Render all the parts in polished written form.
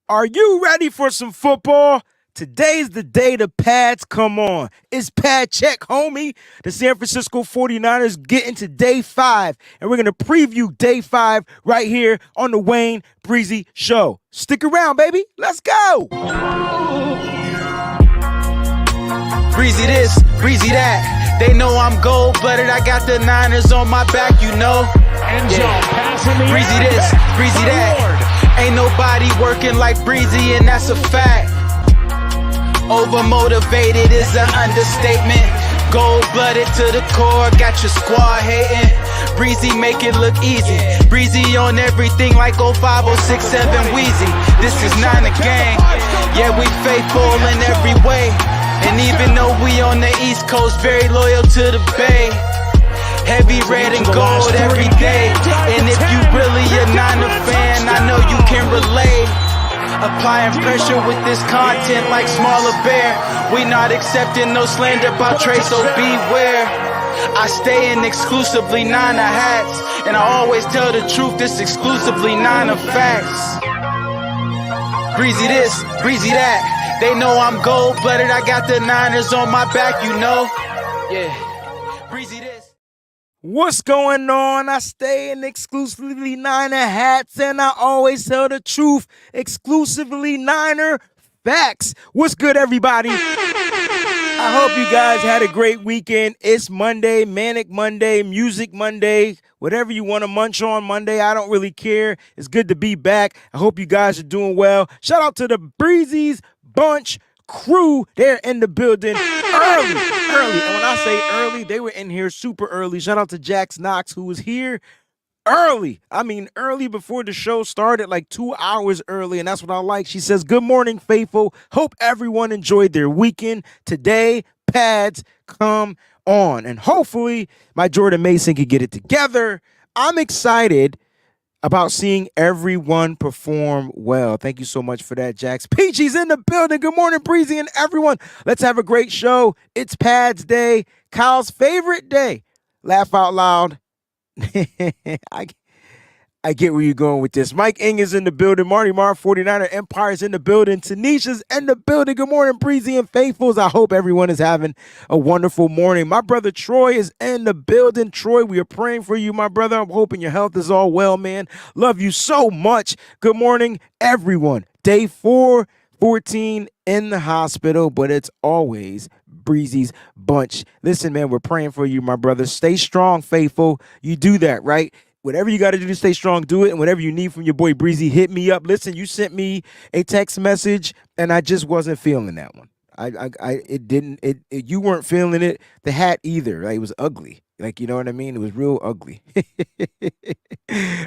Are you ready for some football? Today's the day the pads come on. It's pad check, homie. The San Francisco 49ers get into day 5, and we're going to preview day 5 right here on the WayneBreezie Show. Stick around, baby. Let's go. Breezie this, Breezie that. They know I'm gold-blooded. I got the Niners on my back, you know. Breezie this, Breezie that. Ain't nobody working like Breezie, and that's a fact. Overmotivated is an understatement. Gold-blooded to the core, got your squad hating. Breezie make it look easy. Breezie on everything like 05067 Weezy. This is not a game. Yeah, we faithful in every way. And even though we on the East Coast, very loyal to the Bay. Heavy red and gold every day. And if you really a Niner fan, I know you can relate. Applying pressure with this content like Smaller Bear. We not accepting no slander about Trey, so beware. I stay in exclusively Niner hats, and I always tell the truth, this exclusively Niner facts. Breezie this, Breezie that. They know I'm gold-blooded, I got the Niners on my back, you know. Yeah, Breezie this. What's going on? I stay in exclusively Niner hats, and I always tell the truth, exclusively Niner facts. What's good, everybody? I hope you guys had a great weekend. It's Monday, Manic Monday, Music Monday, whatever you want to munch on Monday. I don't really care. It's good to be back. I hope you guys are doing well. Shout out to the Breezie's Bunch crew. They're in the building early. And when I say early, they were in here super early. Shout out to Jax Knox, who was here early. I mean, early before the show started, like 2 hours early, and that's what I like. She says, good morning, faithful. Hope everyone enjoyed their weekend. Today, pads come on, and hopefully my Jordan Mason can get it together. I'm excited about seeing everyone perform well. Thank you so much for that, Jax. Peachy's in the building. Good morning, Breezie and everyone. Let's have a great show. It's Pads Day, Kyle's favorite day. Laugh out loud. I get where you're going with this. Mike Ing is in the building. Marty Mar, 49er Empire is in the building. Tanisha's in the building. Good morning, Breezie and Faithfuls. I hope everyone is having a wonderful morning. My brother Troy is in the building. Troy, we are praying for you, my brother. I'm hoping your health is all well, man. Love you so much. Good morning, everyone. Day 414 in the hospital, but it's always Breezie's Bunch. Listen, man, we're praying for you, my brother. Stay strong, faithful. You do that, right? Whatever you got to do to stay strong, do it. And whatever you need from your boy Breezie, hit me up. Listen, you sent me a text message, and I just wasn't feeling that one. You weren't feeling it. The hat either. Like, it was ugly. Like, you know what I mean? It was real ugly.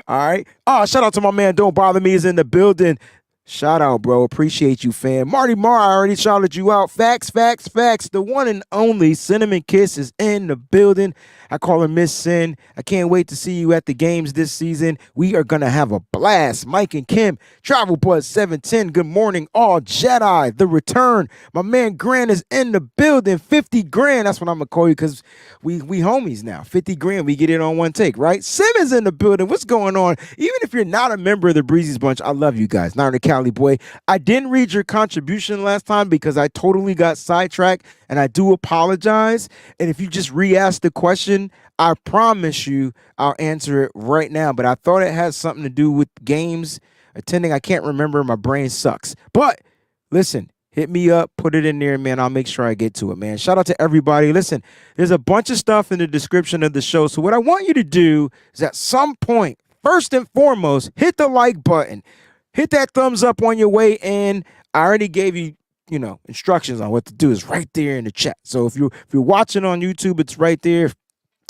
All right. Oh, shout out to my man Don't Bother Me is in the building. Shout out, bro. Appreciate you, fam. Marty Marr, I already shouted you out. Facts. The one and only Cinnamon Kiss is in the building. I call her Miss Sin. I can't wait to see you at the games this season. We are going to have a blast. Mike and Kim, Travel Buzz 710. Good morning, all Jedi. The return. My man Grant is in the building. 50 grand. That's what I'm going to call you because we homies now. 50 grand. We get it on one take, right? Sim is in the building. What's going on? Even if you're not a member of the Breezie's Bunch, I love you guys. Not in the Cali boy. I didn't read your contribution last time because I totally got sidetracked, and I do apologize. And if you just re-ask the question, I promise you I'll answer it right now. But I thought it had something to do with games attending. I can't remember. My brain sucks. But listen, hit me up, put it in there, man. I'll make sure I get to it, man. Shout out to everybody. Listen, there's a bunch of stuff in the description of the show. So what I want you to do is at some point, first and foremost, hit the like button. Hit that thumbs up on your way in. I already gave you, instructions on what to do. Is right there in the chat. So if you're watching on YouTube, it's right there.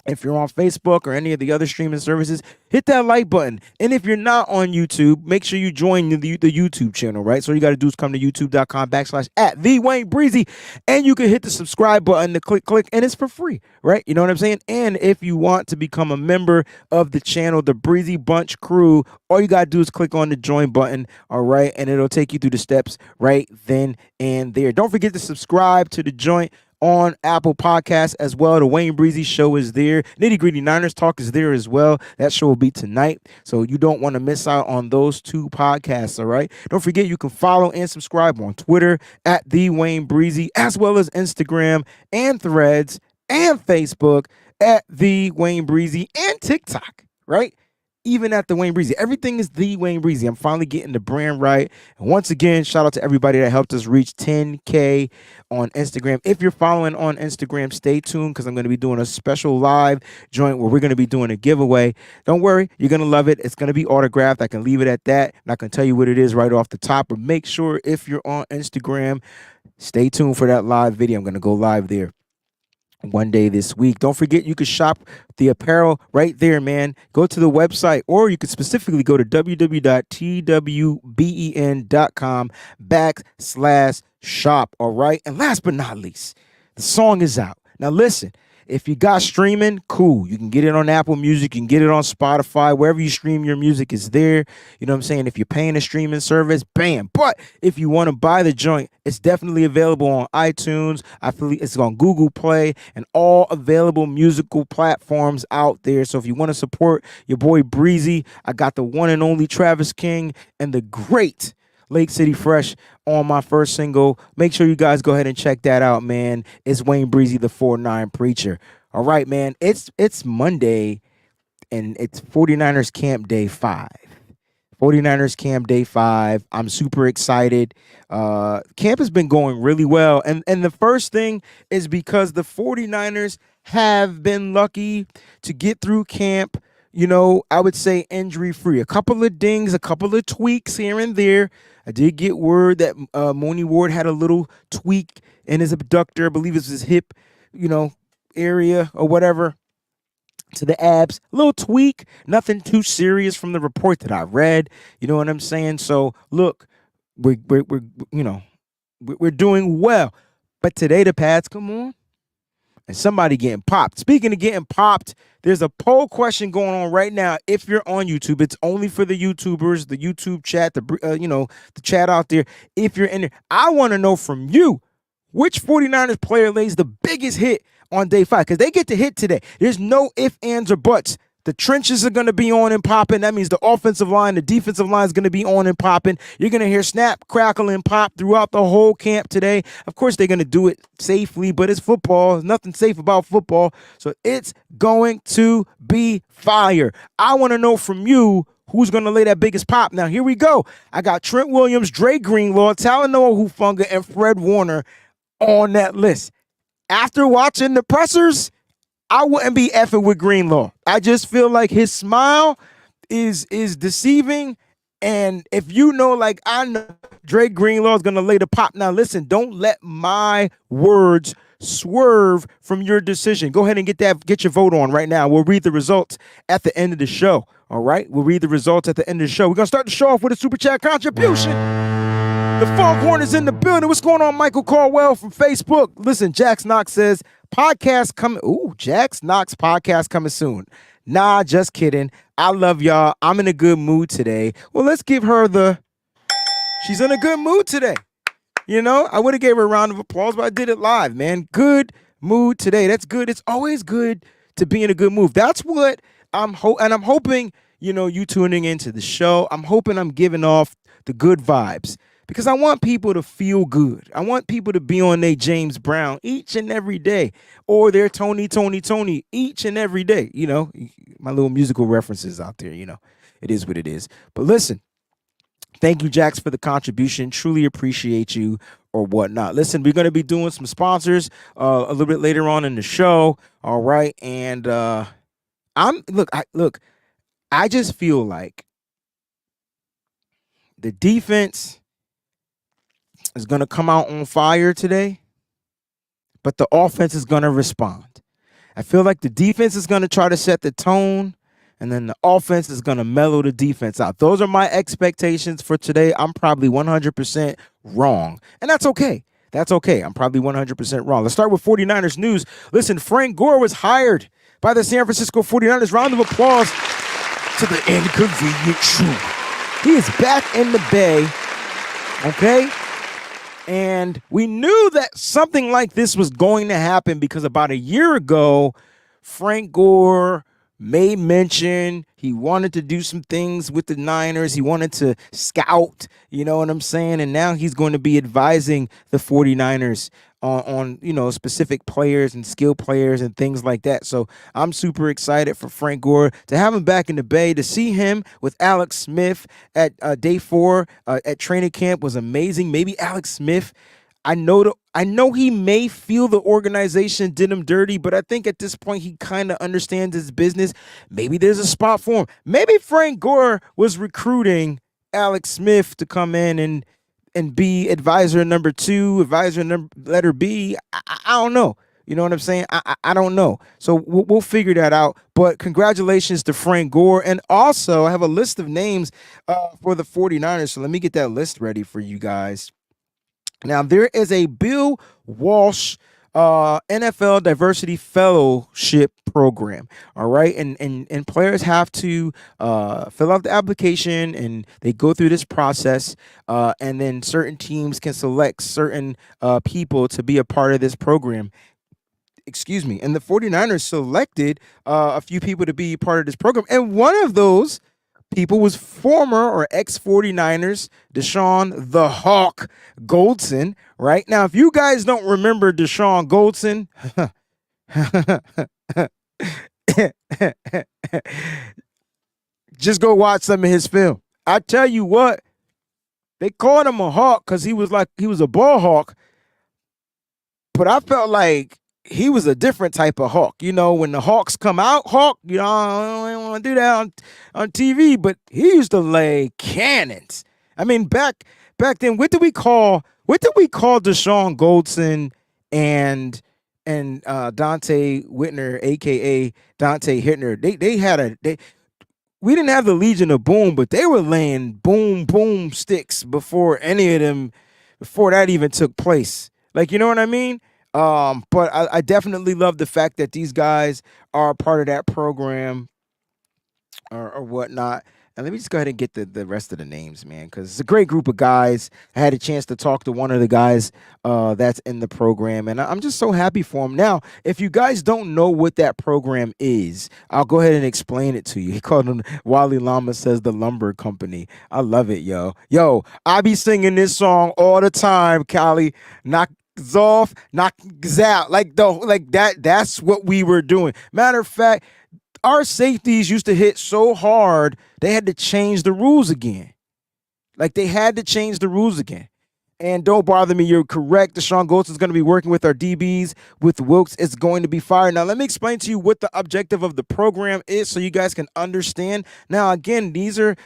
If you're on Facebook or any of the other streaming services, hit that like button. And if you're not on YouTube, make sure you join the YouTube channel, right? So all you got to do is come to youtube.com/@TheWayneBreezie, and you can hit the subscribe button to click, and it's for free, right? You know what I'm saying? And if you want to become a member of the channel, the Breezie Bunch crew, all you got to do is click on the join button, all right? And it'll take you through the steps right then and there. Don't forget to subscribe to the joint on Apple Podcasts as well. The WayneBreezie show is there. Nitty Gritty Niners Talk is there as well. That show will be tonight, so you don't want to miss out on those two podcasts, all right? Don't forget you can follow and subscribe on Twitter at the WayneBreezie, as well as Instagram and Threads and Facebook at the WayneBreezie and TikTok, right? Even at the WayneBreezie. Everything is the WayneBreezie. I'm finally getting the brand right. And once again, shout out to everybody that helped us reach 10K on Instagram. If you're following on Instagram, stay tuned because I'm going to be doing a special live joint where we're going to be doing a giveaway. Don't worry, you're going to love it. It's going to be autographed. I can leave it at that. I'm not going to tell you what it is right off the top, but make sure if you're on Instagram, stay tuned for that live video. I'm going to go live there one day this week. Don't forget you can shop the apparel right there, man. Go to the website, or you could specifically go to www.twben.com/shop. All right. And last but not least, the song is out. Now listen, if you got streaming, cool. You can get it on Apple Music. You can get it on Spotify. Wherever you stream your music is there. You know what I'm saying? If you're paying a streaming service, bam. But if you want to buy the joint, it's definitely available on iTunes. I feel it's on Google Play and all available musical platforms out there. So if you want to support your boy Breezie, I got the one and only Travis King and the great Lake City Fresh on my first single. Make sure you guys go ahead and check that out, man. It's WayneBreezie, the 4-9 Preacher. All right, man. It's Monday, and it's 49ers Camp Day 5. 49ers Camp Day 5. I'm super excited. Camp has been going really well. And the first thing is because the 49ers have been lucky to get through camp, you know, I would say injury-free. A couple of dings, a couple of tweaks here and there. I did get word that Mooney Ward had a little tweak in his abductor. I believe it's his hip, you know, area or whatever, to the abs. A little tweak, nothing too serious from the report that I read. You know what I'm saying? So look, we're doing well. But today the pads come on, and somebody getting popped. Speaking of getting popped, there's a poll question going on right now. If you're on YouTube, it's only for the YouTubers, the YouTube chat, the chat out there. If you're in there, I want to know from you, which 49ers player lays the biggest hit on day 5? Because they get to hit today. There's no ifs, ands, or buts. The trenches are going to be on and popping. That means the offensive line, the defensive line is going to be on and popping. You're going to hear snap, crackle, and pop throughout the whole camp today. Of course, they're going to do it safely, but it's football. There's nothing safe about football. So it's going to be fire. I want to know from you, who's going to lay that biggest pop? Now, here we go. I got Trent Williams, Dre Greenlaw, Talanoa Hufanga, and Fred Warner on that list. After watching the pressers, I wouldn't be effing with Greenlaw. I just feel like his smile is deceiving. And if you know, like I know, Drake Greenlaw is going to lay the pop. Now, listen, don't let my words swerve from your decision. Go ahead and get your vote on right now. We'll read the results at the end of the show. All right? We'll read the results at the end of the show. We're going to start the show off with a super chat contribution. The Foghorn is in the building. What's going on, Michael Caldwell from Facebook? Listen, Jax Knox says, podcast coming. Ooh, Jax Knox podcast coming soon. Nah, just kidding. I love y'all. I'm in a good mood today. Well, let's give her she's in a good mood today. You know, I would have gave her a round of applause, but I did it live, man. Good mood today. That's good. It's always good to be in a good mood. That's what I'm hoping, you know, you tuning into the show. I'm hoping I'm giving off the good vibes. Because I want people to feel good. I want people to be on their James Brown each and every day. Or their Tony each and every day. You know, my little musical references out there, you know. It is what it is. But listen, thank you, Jax, for the contribution. Truly appreciate you or whatnot. Listen, we're going to be doing some sponsors a little bit later on in the show. All right. And I just feel like the defense is going to come out on fire today, but the offense is going to respond. I feel like the defense is going to try to set the tone, and then the offense is going to mellow the defense out. Those are my expectations for today. I'm probably 100% wrong, and that's okay. That's okay. I'm probably 100% wrong. Let's start with 49ers news. Listen, Frank Gore was hired by the San Francisco 49ers. Round of applause to the inconvenient truth. He is back in the Bay, okay? And we knew that something like this was going to happen because about a year ago, Frank Gore made mention he wanted to do some things with the Niners. He wanted to scout, you know what I'm saying? And now he's going to be advising the 49ers on specific players and skill players and things like that. So I'm super excited for Frank Gore to have him back in the Bay. To see him with Alex Smith at day 4 at training camp was amazing. Maybe Alex Smith, I know he may feel the organization did him dirty, but I think at this point he kind of understands his business. Maybe there's a spot for him. Maybe Frank Gore was recruiting Alex Smith to come in and be advisor number 2, advisor number letter B. I don't know. You know what I'm saying? I don't know. So we'll figure that out. But congratulations to Frank Gore. And also, I have a list of names for the 49ers. So let me get that list ready for you guys. Now, there is a Bill Walsh NFL Diversity Fellowship program. All right. And players have to fill out the application and they go through this process. And then certain teams can select certain people to be a part of this program. Excuse me. And the 49ers selected a few people to be part of this program. And one of those people was former or ex-49ers Deshaun the Hawk Goldson, right? Now, if you guys don't remember Deshaun Goldson, just go watch some of his film. I tell you what, they called him a hawk because he was a ball hawk, but I felt like he was a different type of hawk. You know, when the hawks come out, hawk, you know, I don't want to do that on TV, but he used to lay cannons. I mean, back then, what did we call Deshaun Goldson and Dante Whitner, aka Dante Hittner? We didn't have the Legion of Boom, but they were laying boom sticks before that even took place. Like, you know what I mean? But I definitely love the fact that these guys are part of that program or whatnot. And let me just go ahead and get the rest of the names, man, because it's a great group of guys. I had a chance to talk to one of the guys that's in the program, and I'm just so happy for him. Now, if you guys don't know what that program is, I'll go ahead and explain it to you. He called them, Wally Lama says, the Lumber Company. I love it, yo. Yo, I be singing this song all the time, Callie. Knock off, knock out, like that. That's what we were doing. Matter of fact, our safeties used to hit so hard they had to change the rules again. Like they had to change the rules again. And don't bother me, you're correct. Deshaun Goldson is going to be working with our DBs. With Wilkes, it's going to be fire. Now, let me explain to you what the objective of the program is so you guys can understand. Now, again, these are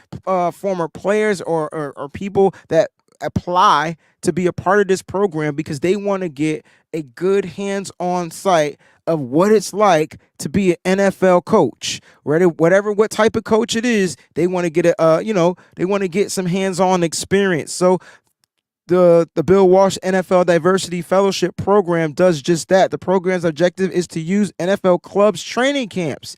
former players or people that apply to be a part of this program because they want to get a good hands-on sight of what it's like to be an NFL coach. What type of coach it is, they want to get they want to get some hands-on experience. So the Bill Walsh NFL Diversity Fellowship Program does just that. The program's objective is to use NFL clubs training camps,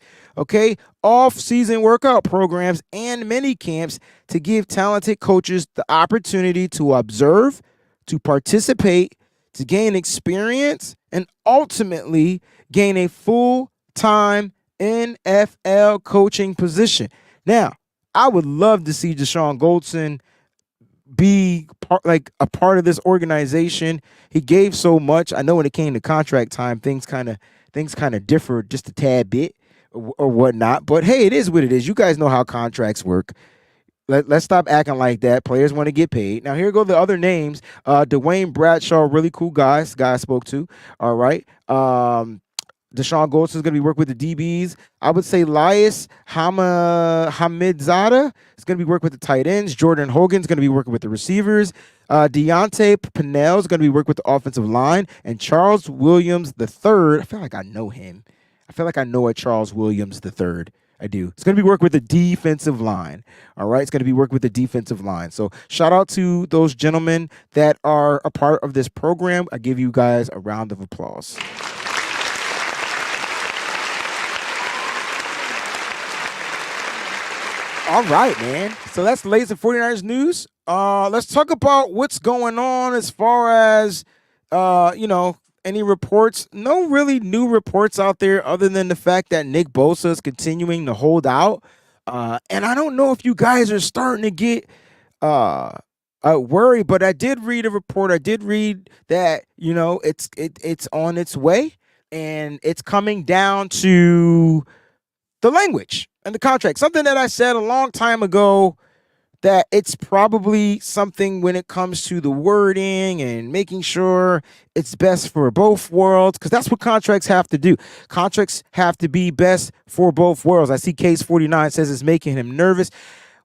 off-season workout programs, and mini camps to give talented coaches the opportunity to observe, to participate, to gain experience, and ultimately gain a full-time NFL coaching position. Now, I would love to see Deshaun Goldson be a part of this organization. He gave so much. I know when it came to contract time, things kind of differ just a tad bit or whatnot. But hey, it is what it is. You guys know how contracts work. Let's stop acting like that. Players want to get paid. Now, here go the other names. Dwayne Bradshaw, really cool guy I spoke to. All right. Deshaun Goldson is going to be working with the DBs. I would say Lias Hamidzada is going to be working with the tight ends. Jordan Hogan is going to be working with the receivers. Deontay Pinnell is going to be working with the offensive line. And Charles Williams III, I feel like I know him. I feel like I know a Charles Williams III. I do. It's going to be working with the defensive line. All right. It's going to be working with the defensive line. So shout out to those gentlemen that are a part of this program. I give you guys a round of applause. All right, man. So that's the latest in 49ers news. Let's talk about what's going on as far as any reports. No really new reports out there other than the fact that Nick Bosa is continuing to hold out. And I don't know if you guys are starting to get uh worried, but I did read a report. I did read that, it's on its way and it's coming down to the language and the contract. Something that I said a long time ago, that it's probably something when it comes to the wording and making sure it's best for both worlds, because that's what contracts have to do. Contracts have to be best for both worlds. I see Case 49 says it's making him nervous.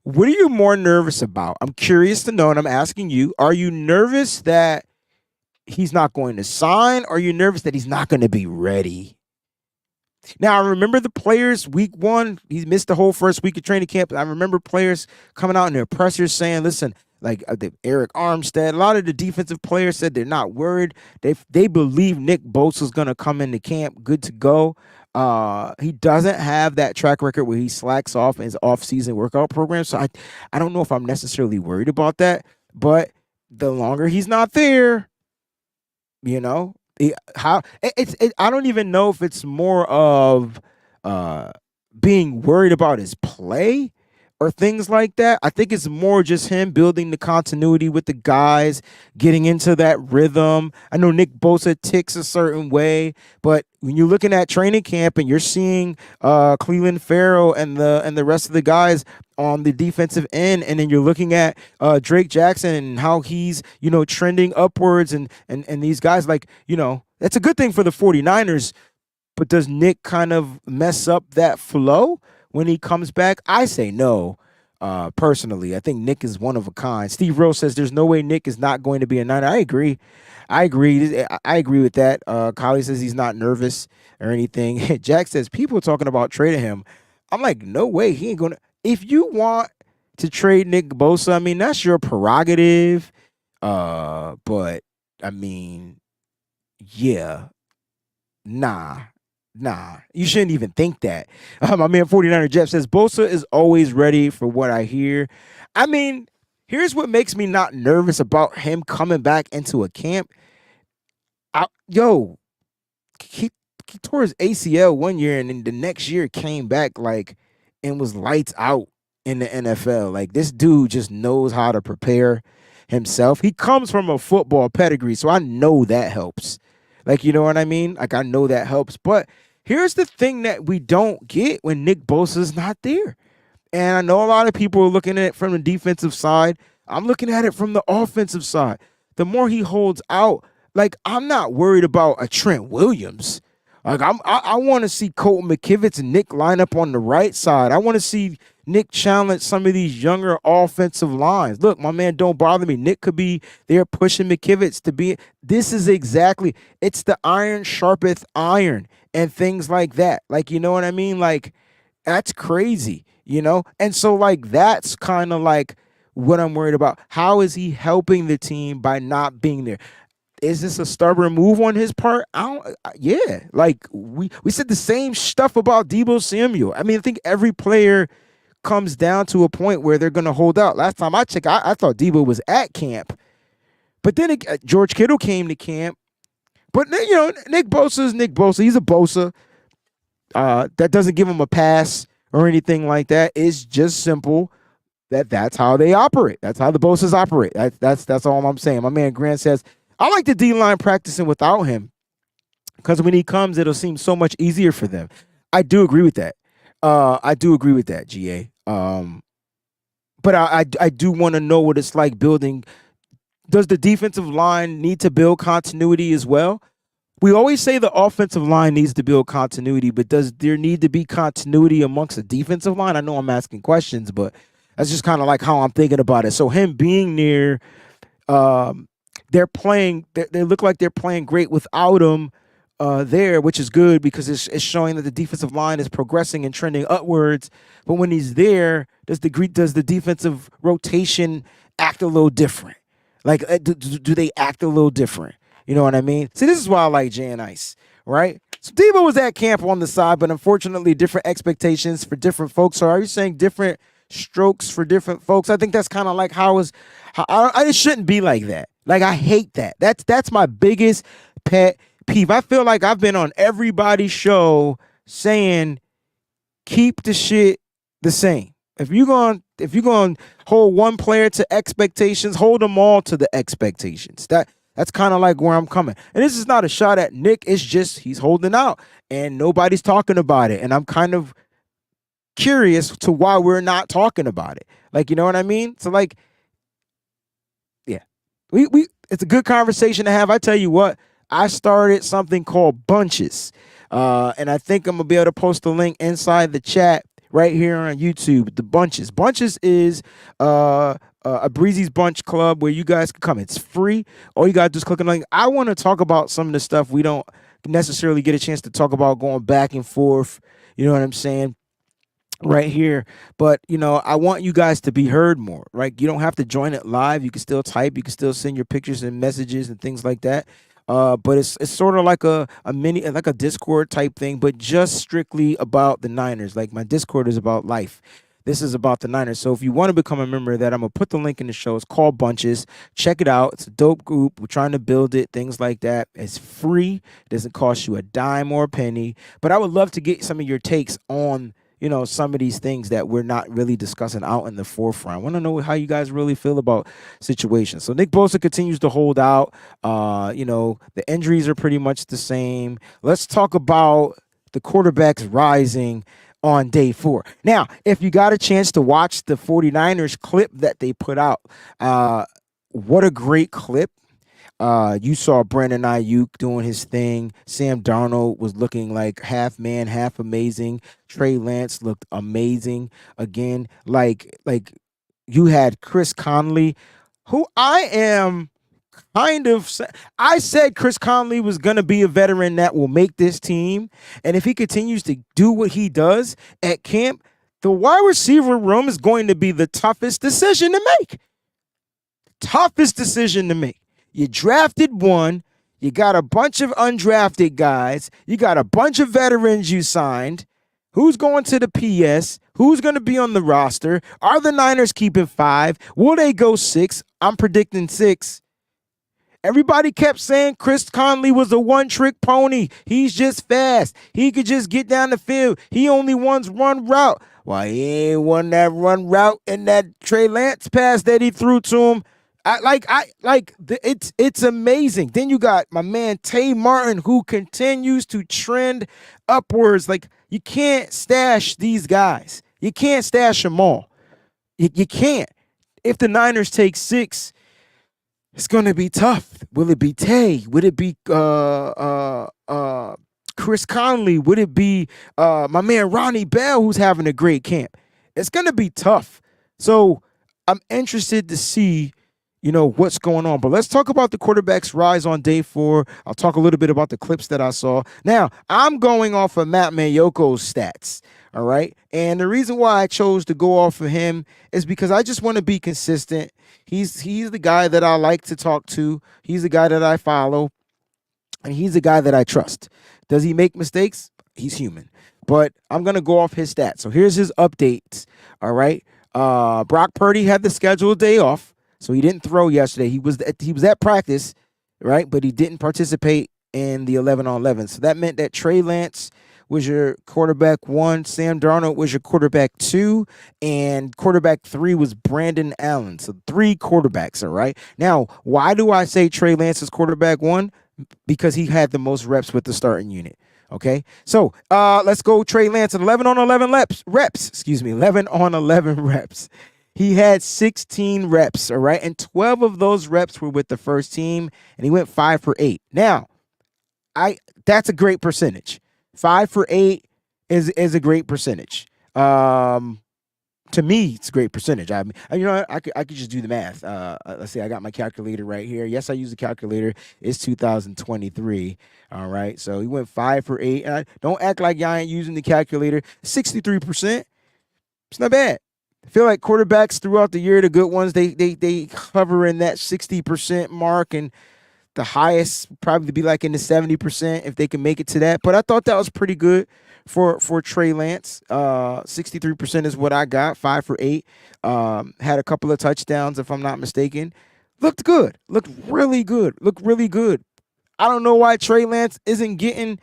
What are you more nervous about? I'm curious to know, and I'm asking you, are you nervous that he's not going to sign, or are you nervous that he's not going to be ready? Now, I remember the players week one, he missed the whole first week of training camp. I remember players coming out in their pressers saying, listen, like Eric Armstead, a lot of the defensive players said they're not worried. They believe Nick Bosa's going to come into camp good to go. He doesn't have that track record where he slacks off in his off-season workout program. So I don't know if I'm necessarily worried about that. But the longer he's not there, I don't even know if it's more of being worried about his play or things like that. I think it's more just him building the continuity with the guys, getting into that rhythm. I know Nick Bosa ticks a certain way, but when you're looking at training camp and you're seeing Cleveland Farrell and the rest of the guys on the defensive end, and then you're looking at Drake Jackson and how he's, trending upwards, and these guys, like, that's a good thing for the 49ers, but does Nick kind of mess up that flow when he comes back? I say no. Personally, I think Nick is one of a kind. Steve Rose says there's no way Nick is not going to be a Niner. I agree. I agree with that. Kylie says he's not nervous or anything. Jack says people are talking about trading him. I'm like, no way. He ain't going to. If you want to trade Nick Bosa, I mean, that's your prerogative. But I mean, yeah, nah, you shouldn't even think that. My man 49er Jeff says Bosa is always ready for what I hear. I mean, here's what makes me not nervous about him coming back into a camp. He tore his ACL one year, and then the next year came back and was lights out in the NFL. Like, this dude just knows how to prepare himself. He comes from a football pedigree, so I know that helps. Like, you know what I mean? Like, I know that helps. But here's the thing that we don't get when Nick Bosa's not there. And I know a lot of people are looking at it from the defensive side. I'm looking at it from the offensive side. The more he holds out, like, I'm not worried about a Trent Williams. Like, I want to see Colton McKivitz and Nick line up on the right side. I want to see Nick challenge some of these younger offensive lines. Look, my man, don't bother me. Nick could be there pushing McKivitz to be. This is exactly, it's the iron sharpeth iron and things like that. Like, you know what I mean? Like, that's crazy, And so, like, that's kind of like what I'm worried about. How is he helping the team by not being there? Is this a stubborn move on his part? Yeah. Like, we said the same stuff about Deebo Samuel. I mean, I think every player comes down to a point where they're going to hold out. Last time I checked, I thought Deebo was at camp. But then George Kittle came to camp. But, Nick Bosa is Nick Bosa. He's a Bosa. That doesn't give him a pass or anything like that. It's just simple that's how they operate. That's how the Bosas operate. That's all I'm saying. My man Grant says, I like the D-line practicing without him because when he comes, it'll seem so much easier for them. I do agree with that. GA. But I do want to know what it's like building. Does the defensive line need to build continuity as well? We always say the offensive line needs to build continuity, but does there need to be continuity amongst the defensive line? I know I'm asking questions, but that's just kind of like how I'm thinking about it. So him being near, they're playing. They look like they're playing great without him there, which is good because it's showing that the defensive line is progressing and trending upwards. But when he's there, does the defensive rotation act a little different? Like, do they act a little different? You know what I mean? See, this is why I like Jay and Ice, right? So Deebo was at camp on the side, but unfortunately, different expectations for different folks. So are you saying different strokes for different folks. I think that's kind of like it shouldn't be like that. Like I hate that. That's my biggest pet peeve. I feel like I've been on everybody's show saying keep the shit the same. If you're going to hold one player to expectations, hold them all to the expectations. That's kind of like where I'm coming. And this is not a shot at Nick. It's just he's holding out and nobody's talking about it. And I'm kind of curious to why we're not talking about it. Like, you know what I mean? So like, yeah, we it's a good conversation to have. I tell you what, I started something called Bunches. And I think I'm gonna be able to post a link inside the chat right here on YouTube. The Bunches. Bunches is a Breezie's Bunch Club where you guys can come. It's free. All you gotta do is click on the link. I want to talk about some of the stuff we don't necessarily get a chance to talk about going back and forth. You know what I'm saying? Right here. But, you know, I want you guys to be heard more, right? You don't have to join it live. You can still type. You can still send your pictures and messages and things like that. But it's sort of like a mini, like a Discord type thing, but just strictly about the Niners. Like my Discord is about life. This is about the Niners. So if you want to become a member of that, I'm going to put the link in the show. It's called Bunches. Check it out. It's a dope group. We're trying to build it, things like that. It's free. It doesn't cost you a dime or a penny. But I would love to get some of your takes on, you know, some of these things that we're not really discussing out in the forefront. I want to know how you guys really feel about situations. So Nick Bosa continues to hold out. You know, the injuries are pretty much the same. Let's talk about the quarterbacks rising on day 4. Now, if you got a chance to watch the 49ers clip that they put out, what a great clip. You saw Brandon Ayuk doing his thing. Sam Darnold was looking like half man, half amazing. Trey Lance looked amazing again. Like you had Chris Conley, who I said Chris Conley was going to be a veteran that will make this team. And if he continues to do what he does at camp, the wide receiver room is going to be the toughest decision to make. Toughest decision to make. You drafted one. You got a bunch of undrafted guys. You got a bunch of veterans you signed. Who's going to the PS? Who's going to be on the roster? Are the Niners keeping 5? Will they go 6? I'm predicting 6. Everybody kept saying Chris Conley was a one-trick pony. He's just fast. He could just get down the field. He only wants one route. Well, he ain't won that run route in that Trey Lance pass that he threw to him. It's amazing. Then you got my man Tay Martin, who continues to trend upwards. Like, you can't stash these guys. You can't stash them all. You can't. If the Niners take 6, it's going to be tough. Will it be Tay? Would it be Chris Conley? Would it be my man Ronnie Bell, who's having a great camp? It's going to be tough. So I'm interested to see, you know, what's going on. But let's talk about the quarterback's rise on day 4. I'll talk a little bit about the clips that I saw. Now, I'm going off of Matt Mayoko's stats, all right? And the reason why I chose to go off of him is because I just want to be consistent. He's the guy that I like to talk to. He's the guy that I follow. And he's the guy that I trust. Does he make mistakes? He's human. But I'm going to go off his stats. So here's his updates, all right? Brock Purdy had the scheduled day off. So he didn't throw yesterday. He was at practice, right? But he didn't participate in the 11-on-11. So that meant that Trey Lance was your quarterback 1, Sam Darnold was your quarterback 2, and quarterback 3 was Brandon Allen. So 3 quarterbacks, all right? Now, why do I say Trey Lance is quarterback 1? Because he had the most reps with the starting unit. Okay, so let's go Trey Lance at 11-on-11 reps. Excuse me, 11-on-11 reps. He had 16 reps, all right? And 12 of those reps were with the first team, and he went 5 for 8. Now, that's a great percentage. 5 for 8 is a great percentage. To me, it's a great percentage. I mean, you know, I could just do the math. Let's see, I got my calculator right here. Yes, I use the calculator. It's 2023. All right, so he went 5 for 8. And don't act like y'all ain't using the calculator. 63%. It's not bad. I feel like quarterbacks throughout the year, the good ones, they hover in that 60% mark, and the highest probably be like in the 70% if they can make it to that. But I thought that was pretty good for Trey Lance. 63% is what I got. 5 for 8. Had a couple of touchdowns, if I'm not mistaken. Looked good. Looked really good. Looked really good. I don't know why Trey Lance isn't getting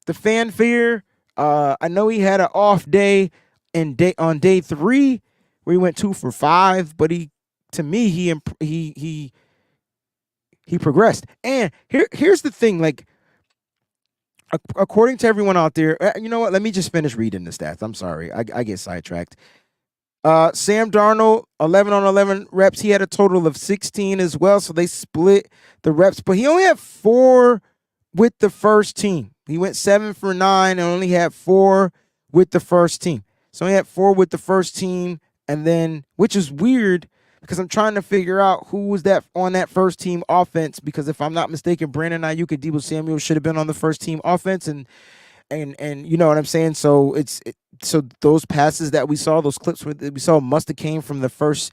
the fanfare. I know he had an off day on day 3 where he went 2 for 5, but to me he progressed. And here's the thing, like according to everyone out there, you know what? Let me just finish reading the stats. I'm sorry, I get sidetracked. Sam Darnold, 11 on 11 reps. He had a total of 16 as well, so they split the reps, but he only had 4 with the first team. He went 7 for 9 and only had 4 with the first team. So he had 4 with the first team, and then, which is weird because I'm trying to figure out who was that on that first team offense, because if I'm not mistaken, Brandon Ayuk and Deebo Samuel should have been on the first team offense, and you know what I'm saying? So so those passes that we saw, those clips that we saw must have came from the first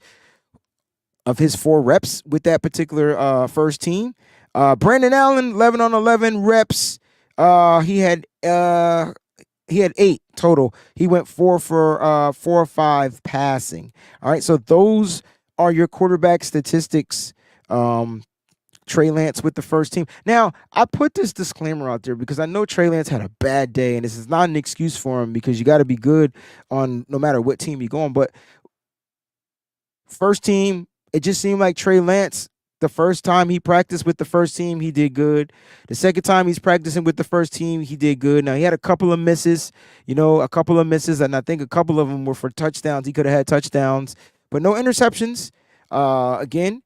of his 4 reps with that particular first team. Brandon Allen, 11 on 11 reps. He had 8 total. He went 4 for 5 passing. All right, so those are your quarterback statistics. Trey Lance with the first team. Now, I put this disclaimer out there because I know Trey Lance had a bad day, and this is not an excuse for him because you got to be good on no matter what team you go on. But first team, it just seemed like Trey Lance, the first time he practiced with the first team, he did good. The second time he's practicing with the first team, he did good. Now, he had a couple of misses, and I think a couple of them were for touchdowns. He could have had touchdowns, but no interceptions. Again,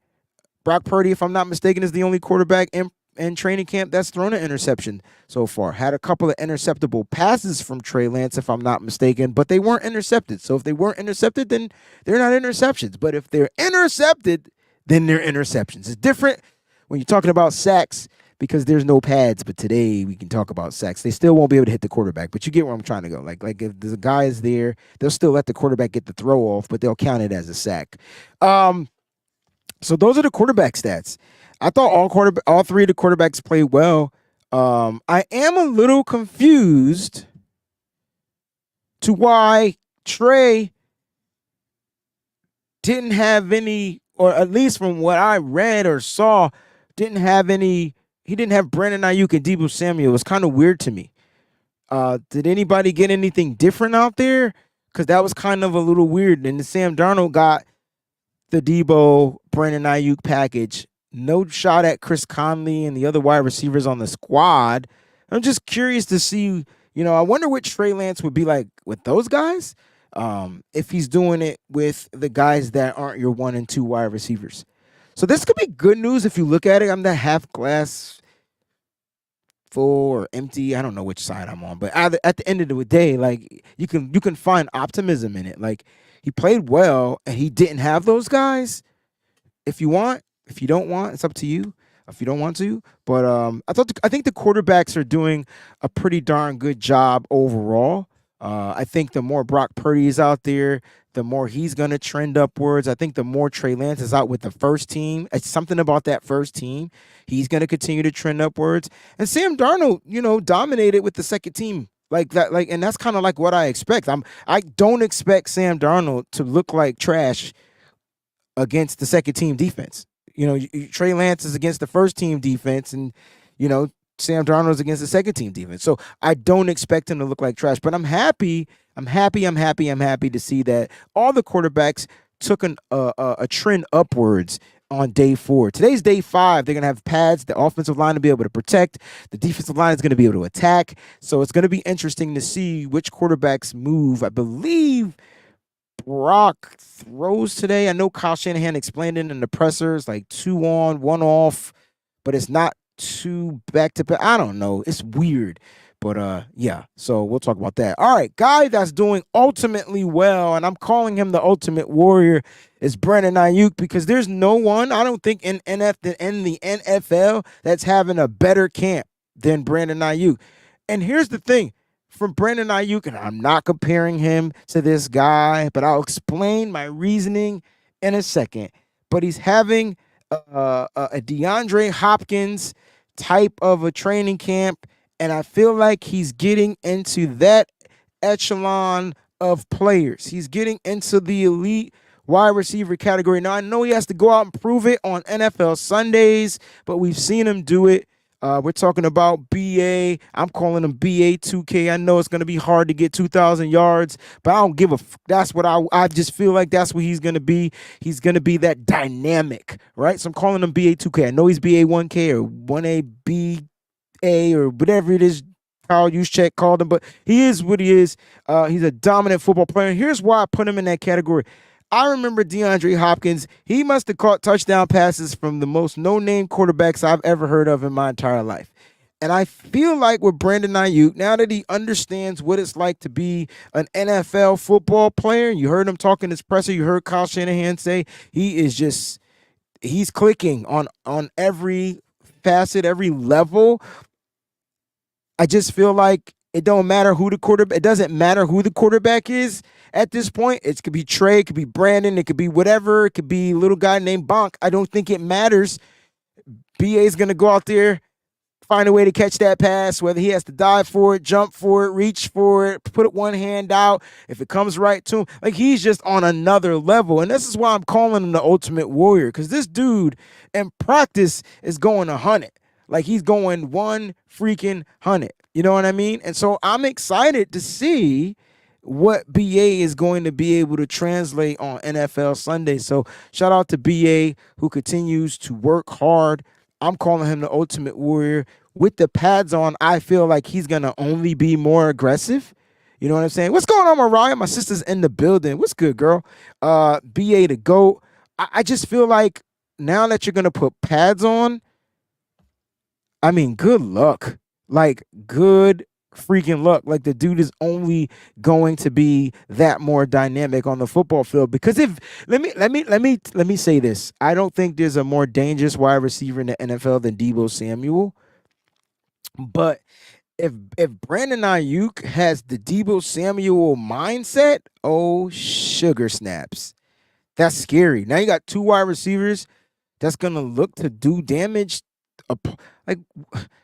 Brock Purdy, if I'm not mistaken, is the only quarterback in training camp that's thrown an interception so far. Had a couple of interceptable passes from Trey Lance, if I'm not mistaken, but they weren't intercepted. So if they weren't intercepted, then they're not interceptions. But if they're intercepted, then they're interceptions. It's different when you're talking about sacks because there's no pads. But today we can talk about sacks. They still won't be able to hit the quarterback, but you get where I'm trying to go. Like if the guy is there, they'll still let the quarterback get the throw off, but they'll count it as a sack. So those are the quarterback stats. I thought all 3 of the quarterbacks played well. I am a little confused to why Trey didn't have any, or at least from what I read or saw, didn't have any. He didn't have Brandon Ayuk and Deebo Samuel. It was kind of weird to me. Did anybody get anything different out there? Because that was kind of a little weird. And the Sam Darnold got the Deebo, Brandon Ayuk package. No shot at Chris Conley and the other wide receivers on the squad. I'm just curious to see, I wonder what Trey Lance would be like with those guys if he's doing it with the guys that aren't your 1 and 2 wide receivers. So this could be good news if you look at it. I'm the half glass full or empty. I don't know which side I'm on, but at the end of the day, like you can find optimism in it. Like he played well and he didn't have those guys. If you want, if you don't want, it's up to you. If you don't want to, but I think the quarterbacks are doing a pretty darn good job overall. I think the more Brock Purdy is out there, the more he's going to trend upwards. I think the more Trey Lance is out with the first team, it's something about that first team. He's going to continue to trend upwards. And Sam Darnold, dominated with the second team like that. And that's kind of like what I expect. I don't expect Sam Darnold to look like trash against the second team defense. Trey Lance is against the first team defense, and Sam Darnold's against the second team defense. So I don't expect him to look like trash, but I'm happy to see that all the quarterbacks took a trend upwards on day 4. Today's day 5. They're going to have pads. The offensive line will be able to protect. The defensive line is going to be able to attack. So it's going to be interesting to see which quarterbacks move. I believe Brock throws today. I know Kyle Shanahan explained it in the pressers, like 2 on, 1 off, but it's not 2 back-to-back. I don't know. It's weird. But yeah, so we'll talk about that. All right, guy that's doing ultimately well, and I'm calling him the ultimate warrior, is Brandon Ayuk, because there's no one, I don't think, in the NFL that's having a better camp than Brandon Ayuk. And here's the thing. From Brandon Ayuk, and I'm not comparing him to this guy, but I'll explain my reasoning in a second. But he's having a DeAndre Hopkins type of a training camp, And I feel like he's getting into that echelon of players. He's getting into the elite wide receiver category. Now, I know he has to go out and prove it on NFL Sundays, but we've seen him do it. We're talking about BA. I'm calling him BA 2K. I know it's going to be hard to get 2,000 yards, but I don't give a that's what I just feel like that's what he's going to be. He's going to be that dynamic, right? So I'm calling him BA 2K. I know he's BA 1K or 1A BA or whatever it is Kyle Juszczyk called him, but he is what he is. He's a dominant football player. Here's why I put him in that category. I remember DeAndre Hopkins. He must have caught touchdown passes from the most no-name quarterbacks I've ever heard of in my entire life. And I feel like with Brandon Ayuk, now that he understands what it's like to be an NFL football player, you heard him talk in his presser, you heard Kyle Shanahan say, he's clicking on every facet, every level. I just feel like it don't matter who the quarterback. It doesn't matter who the quarterback is at this point. It could be Trey, it could be Brandon, it could be whatever. It could be a little guy named Bonk. I don't think it matters. BA is gonna go out there, find a way to catch that pass, whether he has to dive for it, jump for it, reach for it, put one hand out. If it comes right to him, like he's just on another level. And this is why I'm calling him the Ultimate Warrior, because this dude in practice is going 100. Like he's going 100. You know what I mean? And so I'm excited to see what BA is going to be able to translate on NFL Sunday. So shout out to BA who continues to work hard. I'm calling him the Ultimate Warrior. With the pads on, I feel like he's going to only be more aggressive. You know what I'm saying? What's going on, Mariah? My sister's in the building. What's good, girl? BA the GOAT. I just feel like now that you're going to put pads on, I mean, good luck. Like, good freaking luck. Like, the dude is only going to be that more dynamic on the football field. Because if let me say this. I don't think there's a more dangerous wide receiver in the NFL than Deebo Samuel. But if Brandon Ayuk has the Deebo Samuel mindset, oh sugar snaps. That's scary. Now you got two wide receivers that's gonna look to do damage. Like,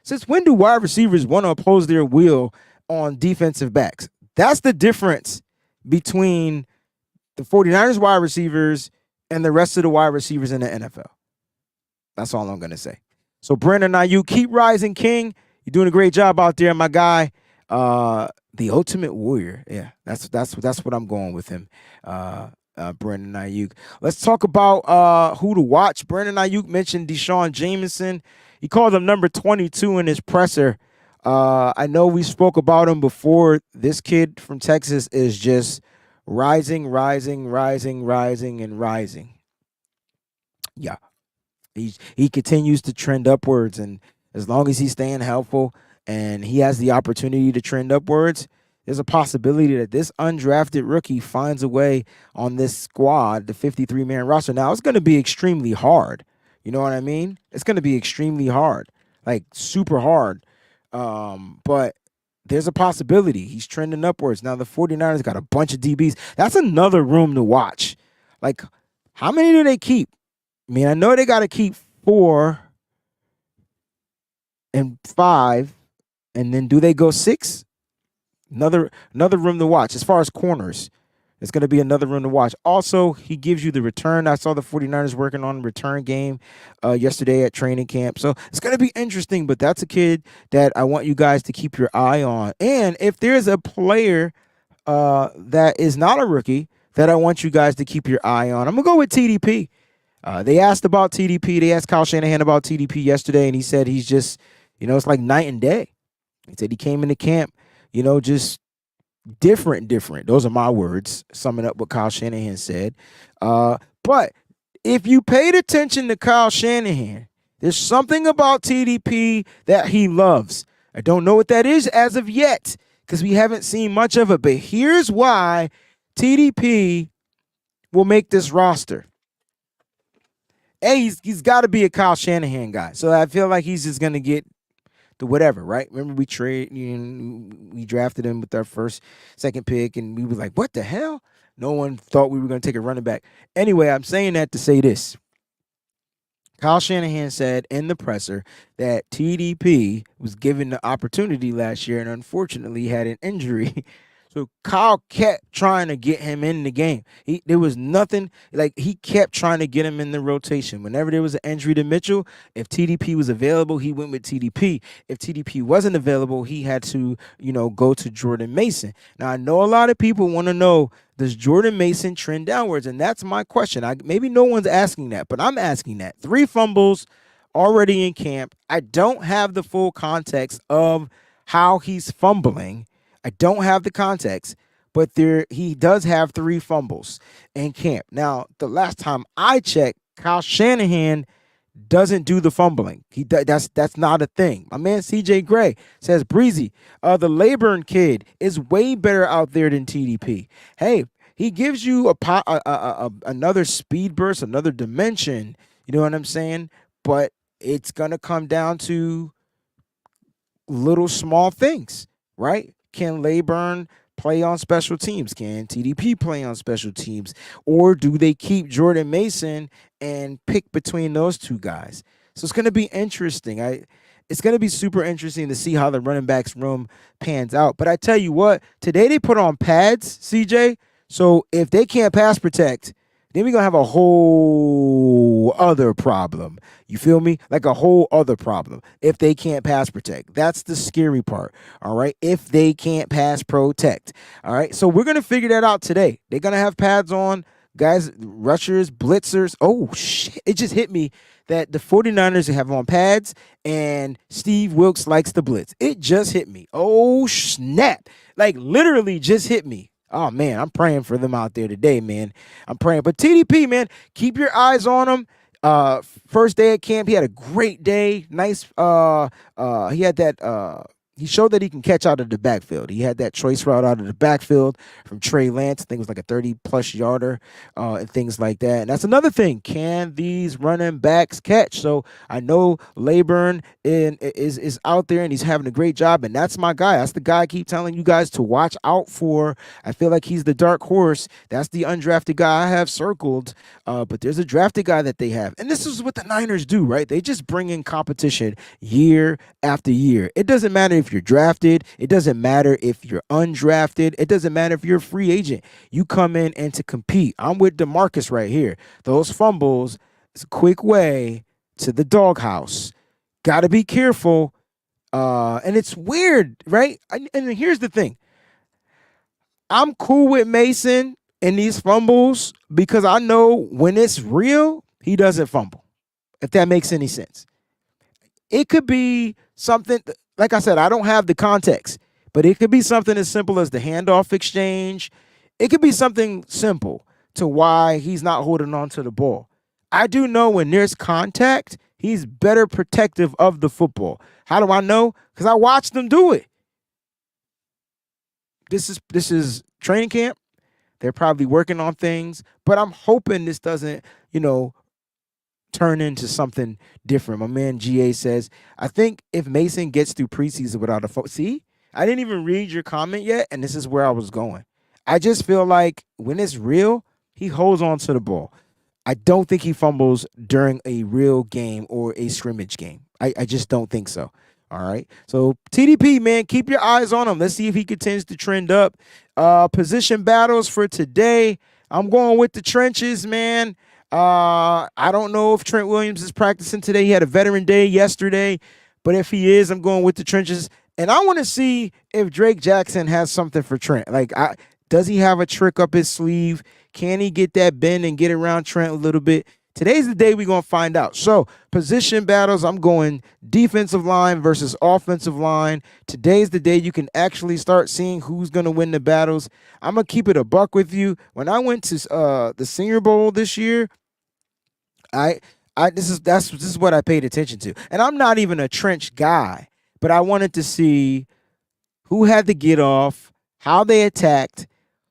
since when do wide receivers want to oppose their will on defensive backs? That's the difference between the 49ers wide receivers and the rest of the wide receivers in the NFL. That's all I'm going to say. So, Brandon Ayuk, keep rising, King. You're doing a great job out there, my guy. The Ultimate Warrior. Yeah, that's what I'm going with him. Brandon Ayuk. Let's talk about who to watch. Brandon Ayuk mentioned Deshaun Jameson. He called him number 22 in his presser. I know we spoke about him before. This kid from Texas is just rising. Yeah. He continues to trend upwards, and as long as he's staying helpful and he has the opportunity to trend upwards, there's a possibility that this undrafted rookie finds a way on this squad, the 53-man roster. Now, it's going to be extremely hard. You know what I mean? It's going to be extremely hard, like super hard. But there's a possibility. He's trending upwards. Now, the 49ers got a bunch of DBs. That's another room to watch. Like, how many do they keep? I mean, I know they got to keep 4 and 5, and then do they go 6? Another room to watch. As far as corners, it's going to be another room to watch. Also, he gives you the return. I saw the 49ers working on a return game yesterday at training camp. So it's going to be interesting, but that's a kid that I want you guys to keep your eye on. And if there's a player that is not a rookie that I want you guys to keep your eye on, I'm going to go with TDP. They asked about TDP. They asked Kyle Shanahan about TDP yesterday, and he said he's just, it's like night and day. He said he came into camp, just different. Those are my words, summing up what Kyle Shanahan said. But if you paid attention to Kyle Shanahan, there's something about TDP that he loves. I don't know what that is as of yet because we haven't seen much of it. But here's why TDP will make this roster. He's got to be a Kyle Shanahan guy. So I feel like he's just going to get the whatever, right? Remember we drafted him with our second pick, and we were like, what the hell? No one thought we were going to take a running back. Anyway, I'm saying that to say this. Kyle Shanahan said in the presser that TDP was given the opportunity last year and unfortunately had an injury. So Kyle kept trying to get him in the game. There was nothing like he kept trying to get him in the rotation. Whenever there was an injury to Mitchell, if TDP was available, he went with TDP. If TDP wasn't available, he had to, go to Jordan Mason. Now I know a lot of people want to know, does Jordan Mason trend downwards? And that's my question. Maybe no one's asking that, but I'm asking that. 3 fumbles already in camp. I don't have the full context of how he's fumbling. I don't have the context, but he does have 3 fumbles in camp. Now, the last time I checked, Kyle Shanahan doesn't do the fumbling. That's not a thing. My man CJ Gray says, Breezie, the Laburn kid is way better out there than TDP. Hey, he gives you another speed burst, another dimension. You know what I'm saying? But it's gonna come down to little small things, right? Can Laburn play on special teams? Can TDP play on special teams? Or do they keep Jordan Mason and pick between those 2 guys? So it's going to be interesting. It's going to be super interesting to see how the running backs room pans out. But I tell you what, today they put on pads, CJ. So if they can't pass protect, then we're going to have a whole other problem. You feel me? Like a whole other problem if they can't pass protect. That's the scary part, all right? If they can't pass protect, all right? So we're going to figure that out today. They're going to have pads on, guys, rushers, blitzers. Oh, shit. It just hit me that the 49ers have on pads and Steve Wilkes likes the blitz. It just hit me. Oh, snap. Like literally just hit me. Oh, man, I'm praying for them out there today, man. I'm praying. But TDP, man, keep your eyes on him. First day at camp, he had a great day. Nice. He had that. He showed that he can catch out of the backfield. He had that choice route out of the backfield from Trey Lance. I think it was like a 30-plus yarder and things like that. And that's another thing. Can these running backs catch? So I know Laburn is out there and he's having a great job. And that's my guy. That's the guy I keep telling you guys to watch out for. I feel like he's the dark horse. That's the undrafted guy I have circled. But there's a drafted guy that they have. And this is what the Niners do, right? They just bring in competition year after year. It doesn't matter if you're drafted. It doesn't matter if you're undrafted. It doesn't matter if you're a free agent. You come in and to compete. I'm with DeMarcus right here. Those fumbles is a quick way to the doghouse. Got to be careful. And it's weird, right? And here's the thing. I'm cool with Mason and these fumbles because I know when it's real, he doesn't fumble, if that makes any sense. It could be something, like I said, I don't have the context, but it could be something as simple as the handoff exchange. It could be something simple to why he's not holding on to the ball. I do know when there's contact, he's better protective of the football. How do I know? Because I watched him do it. This is training camp. They're probably working on things, but I'm hoping this doesn't, turn into something different. My man GA says, I think if Mason gets through preseason without a see, I didn't even read your comment yet, and this is where I was going. I just feel like when it's real, he holds on to the ball. I don't think he fumbles during a real game or a scrimmage game. I just don't think so. All right. So TDP, man, keep your eyes on him. Let's see if he continues to trend up. Position battles for today. I'm going with the trenches, man. I don't know if Trent Williams is practicing today. He had a veteran day yesterday, but if he is, I'm going with the trenches. And I want to see if Drake Jackson has something for Trent. Like, does he have a trick up his sleeve? Can he get that bend and get around Trent a little bit? Today's the day we're going to find out. So, position battles, I'm going defensive line versus offensive line. Today's the day you can actually start seeing who's going to win the battles. I'm going to keep it a buck with you. When I went to the Senior Bowl this year, this is what I paid attention to. And I'm not even a trench guy, but I wanted to see who had the get off, how they attacked,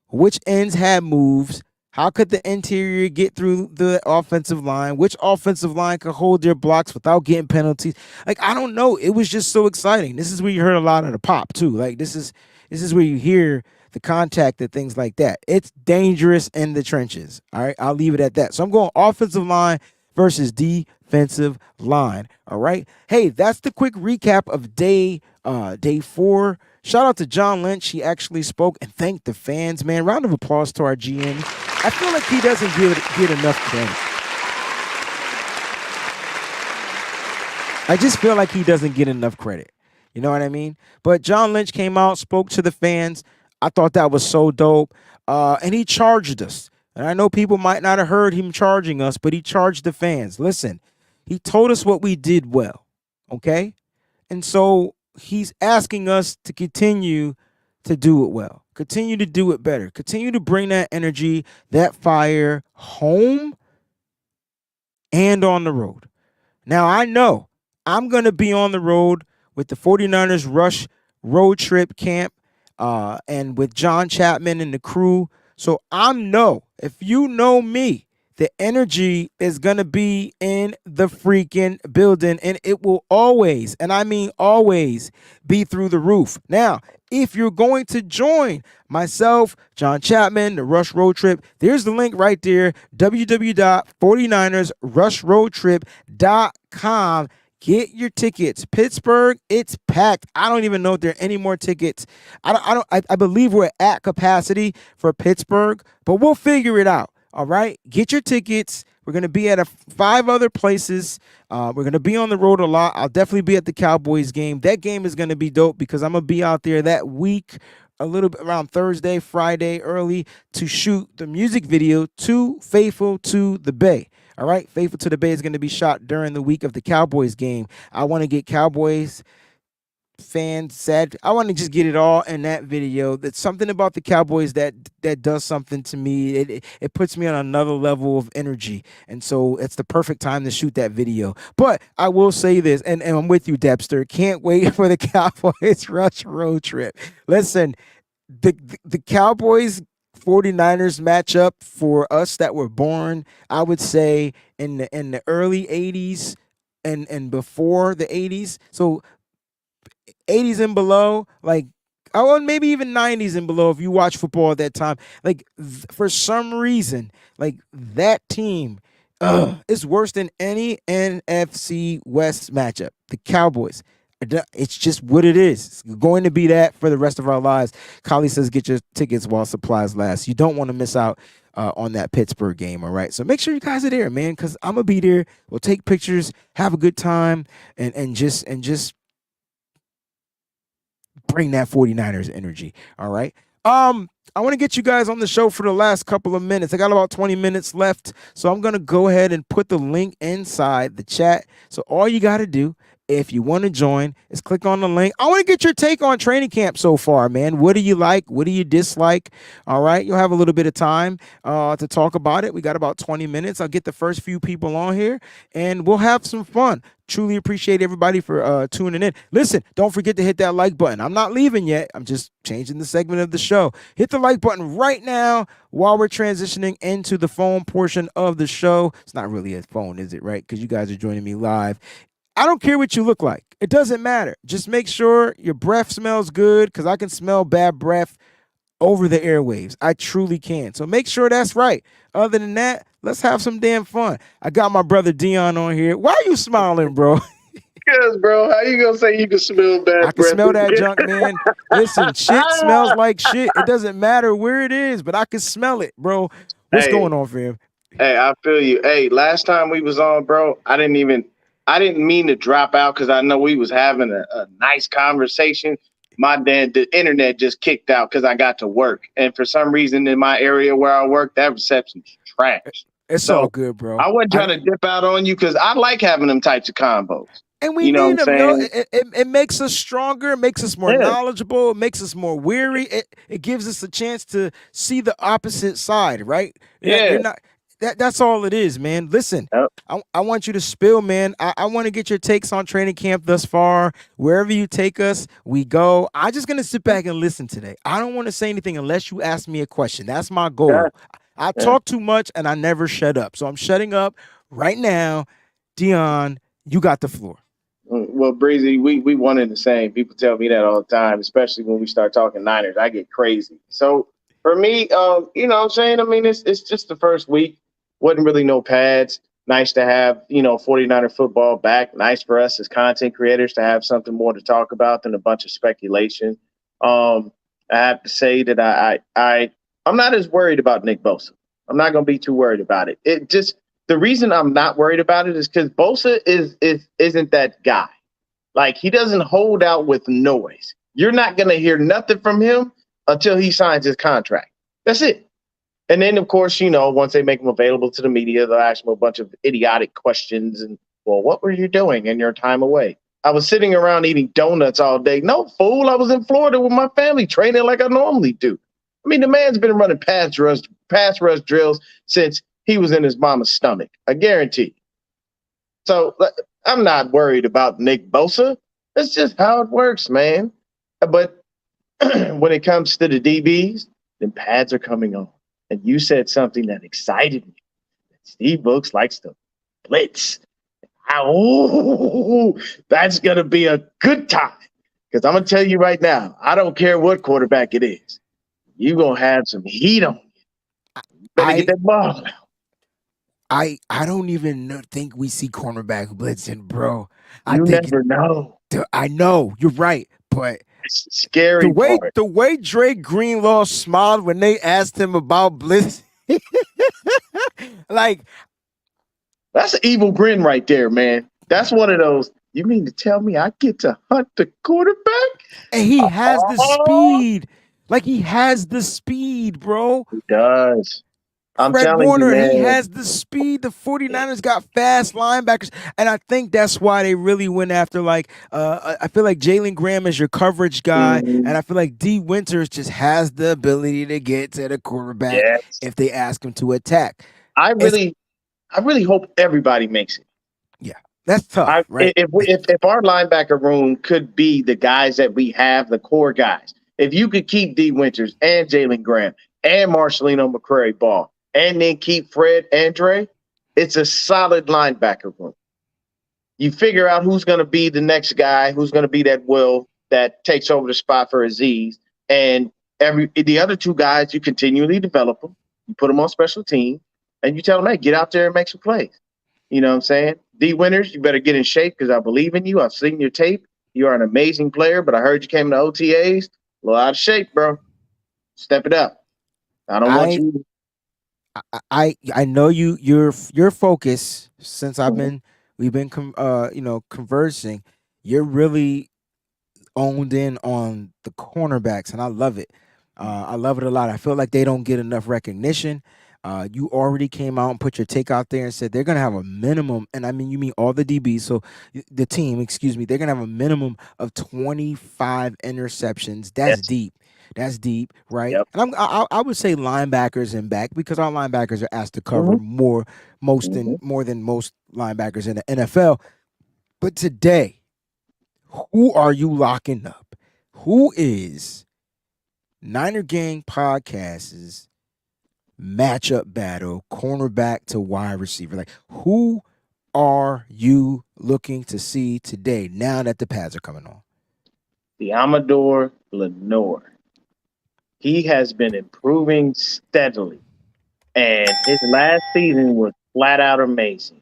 which ends had moves, how could the interior get through the offensive line, which offensive line could hold their blocks without getting penalties. Like, I don't know. It was just so exciting. This is where you heard a lot of the pop too. Like, this is where you hear the contact and things like that. It's dangerous in the trenches. All right, I'll leave it at that. So I'm going offensive line versus defensive line. All right. Hey, that's the quick recap of day 4. Shout out to John Lynch. He actually spoke and thanked the fans, man. Round of applause to our GM. I feel like he doesn't get enough credit. I just feel like he doesn't get enough credit. You know what I mean? But John Lynch came out, spoke to the fans. I thought that was so dope. And he charged us. And I know people might not have heard him charging us, but he charged the fans. Listen, he told us what we did well. Okay? And so he's asking us to continue to do it well, continue to do it better, continue to bring that energy, that fire home and on the road. Now, I know I'm going to be on the road with the 49ers Rush road trip camp and with John Chapman and the crew. So if you know me, the energy is going to be in the freaking building, and it will always, and I mean always, be through the roof. Now, if you're going to join myself, John Chapman, the Rush Road Trip, there's the link right there, www.49ersrushroadtrip.com. Get your tickets. Pittsburgh, it's packed. I don't even know if there are any more tickets. I believe we're at capacity for Pittsburgh, but we'll figure it out. All right, get your tickets. We're going to be at 5 other places. We're going to be on the road a lot. I'll definitely be at the Cowboys game. That game is going to be dope because I'm going to be out there that week, a little bit around Thursday, Friday, early to shoot the music video to Faithful to the Bay. All right, Faithful to the Bay is going to be shot during the week of the Cowboys game. I want to get Cowboys fans said I want to just get it all in that video. That's something about the Cowboys that does something to me. It puts me on another level of energy, and so it's the perfect time to shoot that video. But I will say this, and I'm with you, Debster. Can't wait for the Cowboys Rush road trip. Listen, the Cowboys 49ers matchup for us that were born, I would say in the early 80s and before the 80s. So 80s and below, like, oh, maybe even 90s and below if you watch football at that time. Like, for some reason, like, that team is worse than any NFC West matchup. The Cowboys. It's just what it is. It's going to be that for the rest of our lives. Kali says, get your tickets while supplies last. You don't want to miss out on that Pittsburgh game, all right? So make sure you guys are there, man, because I'm going to be there. We'll take pictures, have a good time, and just bring that 49ers energy. All right. I want to get you guys on the show for the last couple of minutes. I got about 20 minutes left. So I'm going to go ahead and put the link inside the chat. So all you got to do, if you want to join, is click on the link. I want to get your take on training camp so far, man. What do you like? What do you dislike? All right. You'll have a little bit of time to talk about it. We got about 20 minutes. I'll get the first few people on here and we'll have some fun. Truly appreciate everybody for tuning in. Listen, don't forget to hit that like button. I'm not leaving yet. I'm just changing the segment of the show. Hit the like button right now while we're transitioning into the phone portion of the show. It's not really a phone, is it, right? Because you guys are joining me live. I don't care what you look like. It doesn't matter. Just make sure your breath smells good because I can smell bad breath over the airwaves. I truly can. So make sure that's right. Other than that, let's have some damn fun. I got my brother Dion on here. Why are you smiling, bro? Because, bro, how you gonna say you can smell bad breath? I can smell that junk, man. Listen, shit smells like shit. It doesn't matter where it is, but I can smell it, bro. What's going on, fam? Hey, I feel you. Hey, last time we was on, bro, I didn't mean to drop out because I know we was having a nice conversation. The internet just kicked out because I got to work. And for some reason in my area where I work, that reception's trash. It's all good, bro. I wasn't trying to dip out on you because I like having them types of combos. And we need them, yo. It makes us stronger. It makes us more knowledgeable. It makes us more weary. It gives us a chance to see the opposite side, right? Yeah. That's all it is, man. Listen, I want you to spill, man. I want to get your takes on training camp thus far. Wherever you take us, we go. I'm just going to sit back and listen today. I don't want to say anything unless you ask me a question. That's my goal. Yeah. I talk too much and I never shut up. So I'm shutting up right now. Dion, you got the floor. Well, Breezie, we one and the same. People tell me that all the time, especially when we start talking Niners. I get crazy. So for me, you know what I'm saying? I mean, it's just the first week. Wasn't really no pads. Nice to have, 49er football back. Nice for us as content creators to have something more to talk about than a bunch of speculation. I have to say that I'm not as worried about Nick Bosa. I'm not going to be too worried about it. It just the reason I'm not worried about it is because Bosa isn't that guy. Like, he doesn't hold out with noise. You're not going to hear nothing from him until he signs his contract. That's it. And then, of course, once they make him available to the media, they'll ask him a bunch of idiotic questions. And, well, what were you doing in your time away? I was sitting around eating donuts all day. No, fool. I was in Florida with my family training like I normally do. I mean, the man's been running pass rush drills since he was in his mama's stomach. I guarantee. So I'm not worried about Nick Bosa. That's just how it works, man. But when it comes to the DBs, then pads are coming on. And you said something that excited me. Steve Wilks likes to blitz. Oh, that's going to be a good time. Because I'm going to tell you right now, I don't care what quarterback it is. You're going to have some heat on you. Better get that ball out. I don't even think we see cornerback blitzing, bro. You never know. I know you're right, but it's scary. The way Drake Greenlaw smiled when they asked him about blitz, like that's an evil grin right there, man. That's one of those. You mean to tell me I get to hunt the quarterback? And he has the speed. Like, he has the speed, bro. He does. I'm Fred telling Warner, you, man. he has the speed. The 49ers got fast linebackers. And I think that's why they really went after, I feel like Jalen Graham is your coverage guy. Mm-hmm. And I feel like D. Winters just has the ability to get to the quarterback if they ask him to attack. I really hope everybody makes it. Yeah, that's tough, right? If our linebacker room could be the guys that we have, the core guys, if you could keep D. Winters and Jalen Graham and Marcelino McCrary Ball, and then keep Fred and Dre, it's a solid linebacker room. You figure out who's going to be the next guy, who's going to be that Will that takes over the spot for Aziz, and the other two guys, you continually develop them. You put them on special teams, and you tell them, hey, get out there and make some plays. You know what I'm saying? D. Winters, you better get in shape because I believe in you. I've seen your tape. You are an amazing player, but I heard you came to OTAs. A little out of shape, bro. Step it up. I don't want you. I know your focus since we've been conversing. You're really owned in on the cornerbacks, and I love it. I love it a lot. I feel like they don't get enough recognition. You already came out and put your take out there and said they're gonna have a minimum, and I mean you mean all the DBs. So the team, they're gonna have a minimum of 25 interceptions. That's deep. That's deep, right? Yep. And I would say linebackers and back because our linebackers are asked to cover more than most linebackers in the NFL. But today, who are you locking up? Who is Niner Gang Podcast's matchup battle, cornerback to wide receiver? Like, who are you looking to see today now that the pads are coming on? The Amador Lenore. He has been improving steadily, and his last season was flat out amazing.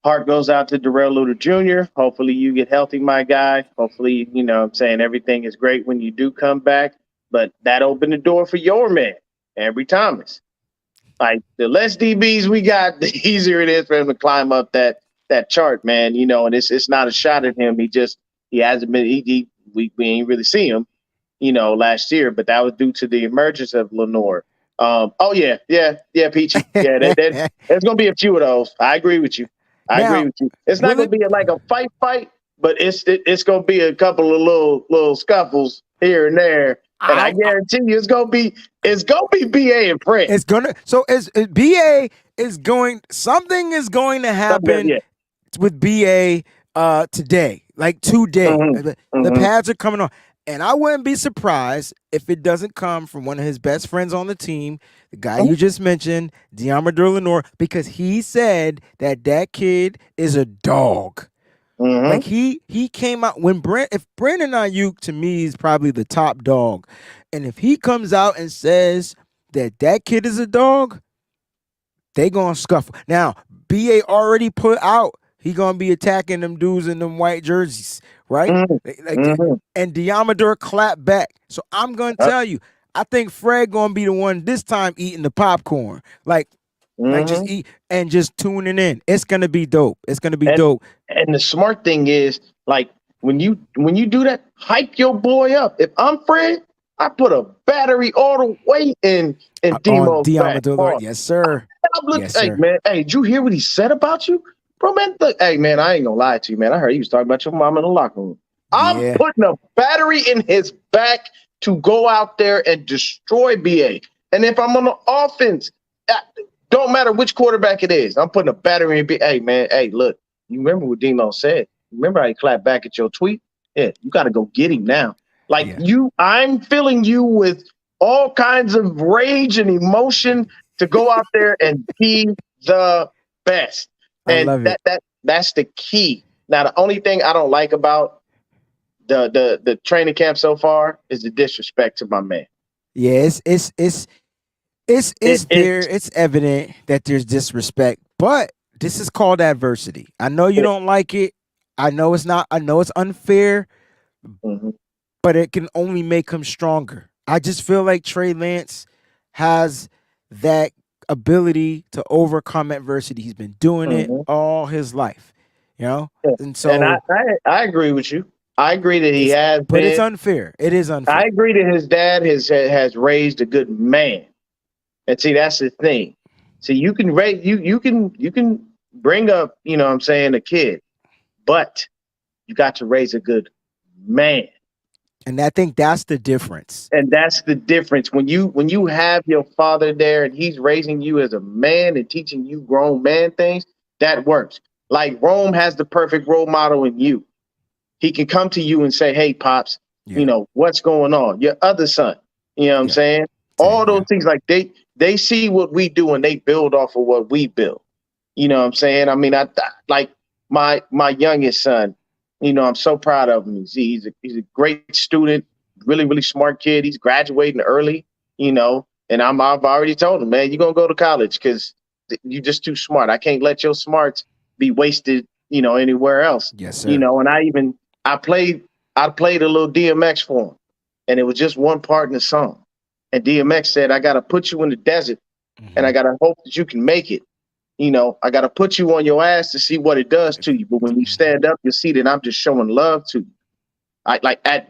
Heart goes out to Darrell Luter Jr. Hopefully you get healthy, my guy. Hopefully, I'm saying everything is great when you do come back, but that opened the door for your man, Ambry Thomas. Like, the less DBs we got, the easier it is for him to climb up that chart, man. And it's not a shot at him. He hasn't been. We ain't really see him. Last year, but that was due to the emergence of Lenore. Peachy. Yeah, there's going to be a few of those. I agree with you. It's not going to be like a fight, but it's going to be a couple of little scuffles here and there. And I guarantee you, it's going to be BA and Fred. Something is going to happen with BA today, like today. The pads are coming on. And I wouldn't be surprised if it doesn't come from one of his best friends on the team, the guy you just mentioned, Deommodore Lenoir, because he said that kid is a dog. Like, he came out if Brandon Ayuk to me is probably the top dog, and if he comes out and says that kid is a dog, They gonna scuffle. Now, BA already put out he gonna be attacking them dudes in them white jerseys, right? Mm, mm-hmm. And Diamador clapped back. So I'm gonna tell you, I think Fred gonna be the one this time eating the popcorn. Like just Mm-hmm. eat and just tuning in. It's gonna be dope. It's gonna be And dope. and the smart thing is, like, when you do that, hype your boy up. If I'm Fred, I put a battery all the way in On Demo's back. Diamador. Yes, sir. Look, Yes, hey sir. man, hey, did you hear what he said about you, bro? Man, look, hey man, I ain't gonna lie to you, man. I heard he was talking about your mom in the locker room. I'm Yeah. putting a battery in his back to go out there and destroy BA. And if I'm on the offense, uh, don't matter which quarterback it is, I'm putting a battery in BA. Hey man, hey, look, you remember what Demo said? Remember how he clapped back at your tweet? Yeah, you got to go get him now. Like Yeah. I'm filling you with all kinds of rage and emotion to go out there and be the best. I And love it. that's the key. Now, the only thing I don't like about the training camp so far is the disrespect to my man. Yeah, it's there. It's It's evident that there's disrespect, but this is called adversity. I know you don't like it. I know it's not. I know it's unfair, mhm, but it can only make him stronger. I just feel like Trey Lance has that ability to overcome adversity. He's been doing it mhm. all his life, you know. Yeah. And And so I agree with you. I agree that he it's, has but it's been. unfair. It is I unfair. agree that his dad has raised a good man. And see, that's the thing. See, you can raise you can bring up, what I'm saying, a kid, but you got to raise a good man. And I think that's the difference. And that's the difference. When you have your father there and he's raising you as a man and teaching you grown man things, that works. Like Rome has the perfect role model in you. He can come to you and say, "Hey, pops, Yeah. what's going on?" Your other son, you know what I'm Yeah. saying? Same. All Yeah. those things, like they see what we do and they build off of what we build. You know what I'm saying? I mean, I like my youngest son. I'm so proud of him. He's a great student, really really smart kid. He's graduating early. And I've already told him, man, you're gonna go to college because you're just too smart. I can't let your smarts be wasted. Anywhere else. Yes, sir. And I played I played a little DMX for him, and it was just one part in the song. And DMX said, "I got to put you in the desert, and I Hmm. got to hope that you can make it. I got to put you on your ass to see what it does to you. But when you stand up, you'll see that I'm just showing love to you.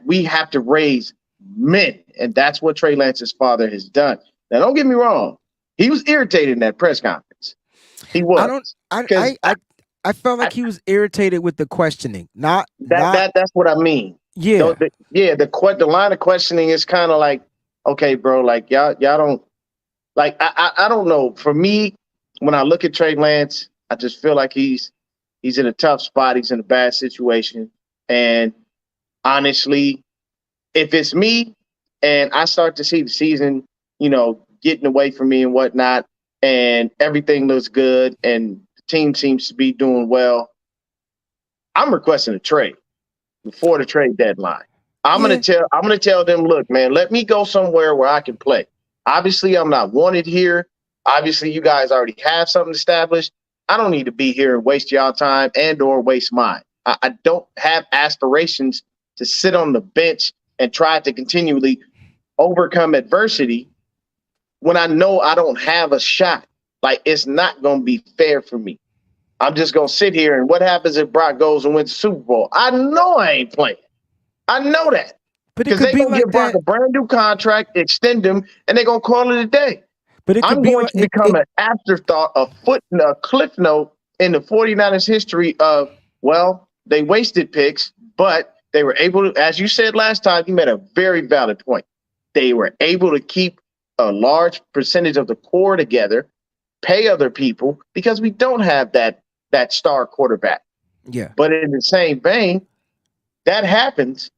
We have to raise men, and that's what Trey Lance's father has done. Now, don't get me wrong; he was irritated in that press conference. He I was don't. I. because I. I. I felt like he was irritated with the questioning. Not. that Not. that that's what I mean. Yeah. The line of questioning is kind of like, okay, bro, like y'all don't like. I don't know. For me, when I look at Trey Lance, I just feel like he's in a tough spot. He's in a bad situation, and honestly, if it's me and I start to see the season, getting away from me and whatnot, and everything looks good, and the team seems to be doing well, I'm requesting a trade before the trade deadline. Yeah. I'm gonna tell them, look, man, let me go somewhere where I can play. Obviously, I'm not wanted here. Obviously, you guys already have something established. I don't need to be here and waste y'all time and or waste mine. I don't have aspirations to sit on the bench and try to continually overcome adversity when I know I don't have a shot. Like, it's not gonna be fair for me. I'm just gonna sit here, and what happens if Brock goes and wins the Super Bowl? I know I ain't playing. I know that But it because could they're be gonna give like Brock that. a brand new contract, extend him, and they're gonna call it a day. But it could I'm be going like to become an afterthought, a cliff note in the 49ers history of, well, they wasted picks, but they were able to, as you said last time, you made a very valid point. They were able to keep a large percentage of the core together, pay other people because we don't have that star quarterback. Yeah. But in the same vein, that happens.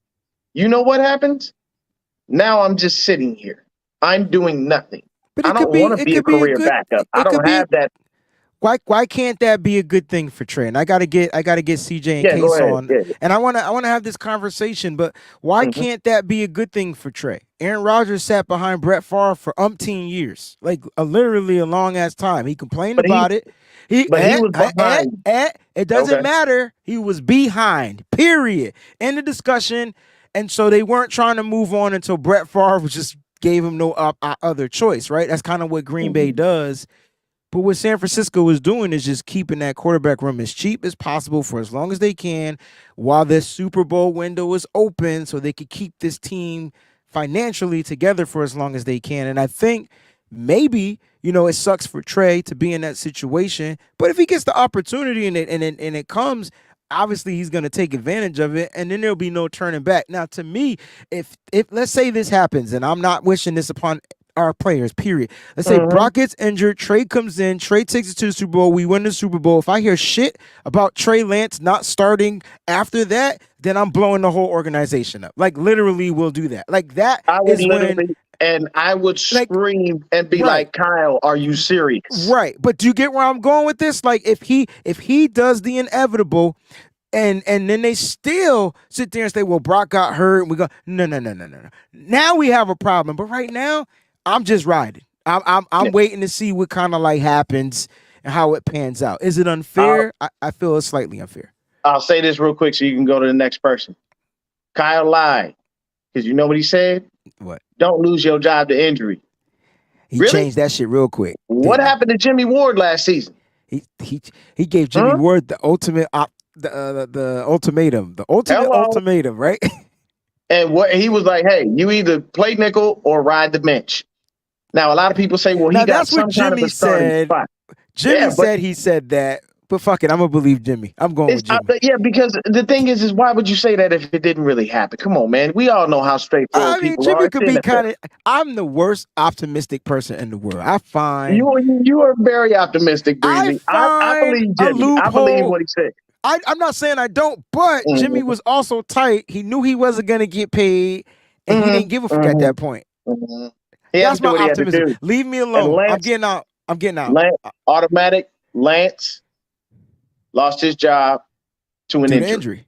You know what happens? Now I'm just sitting here. I'm doing nothing. But I it could don't be. want to It be a could be a career good. backup. I It could don't be. have that. Why can't that be a good thing for Trey? And I gotta get CJ and Yeah, go Case ahead. on, Yeah. and I wanna have this conversation. But why Mhm. can't that be a good thing for Trey? Aaron Rodgers sat behind Brett Favre for umpteen years, like literally a long ass time. He complained But about it. He he was behind. it doesn't Okay. matter. He was behind. Period. End of discussion. And so they weren't trying to move on until Brett Favre just gave him no other choice. Right. That's kind of what Green Bay does. But what San Francisco is doing is just keeping that quarterback room as cheap as possible for as long as they can while this Super Bowl window is open so they can keep this team financially together for as long as they can. And I think maybe, it sucks for Trey to be in that situation. But if he gets the opportunity and it comes, obviously he's going to take advantage of it, and then there'll be no turning back. Now, to me, if let's say this happens, and I'm not wishing this upon our players, period. Let's say Brock gets injured, Trey comes in, Trey takes it to the Super Bowl, we win the Super Bowl. If I hear shit about Trey Lance not starting after that, then I'm blowing the whole organization up. Like, literally, we'll do that. Like, that I would is literally, when, and I would like, scream and be right. like, Kyle, are you serious? Right. But do you get where I'm going with this? Like, if he does the inevitable, and then they still sit there and say, well, Brock got hurt, and we go, no. Now we have a problem. But right now, I'm just riding. I'm waiting to see what kind of like happens and how it pans out. Is it unfair? I feel it's slightly unfair. I'll say this real quick so you can go to the next person. Kyle lied. Because you know what he said? What? Don't lose your job to injury. He Really? changed that shit real quick. What happened to Jimmy Ward last season? He gave Jimmy Ward the ultimate the ultimatum. The ultimate ultimatum, right? And what he was like, hey, you either play nickel or ride the bench. Now, a lot of people say, well, he got some kind of a starting spot. Jimmy said he said that, but fuck it, I'm going to believe Jimmy. I'm going with Jimmy. Yeah, because the thing is why would you say that if it didn't really happen? Come on, man. We all know how straightforward people Jimmy are. could be kind of, I'm the worst optimistic person in the world. I find. You are very optimistic, Breezie. I believe Jimmy. I believe what he said. I'm not saying I don't, but Jimmy was also tight. He knew he wasn't going to get paid, and he didn't give a fuck at that point. That's my optimism. Leave me alone. I'm getting out. Lance lost his job to an injury.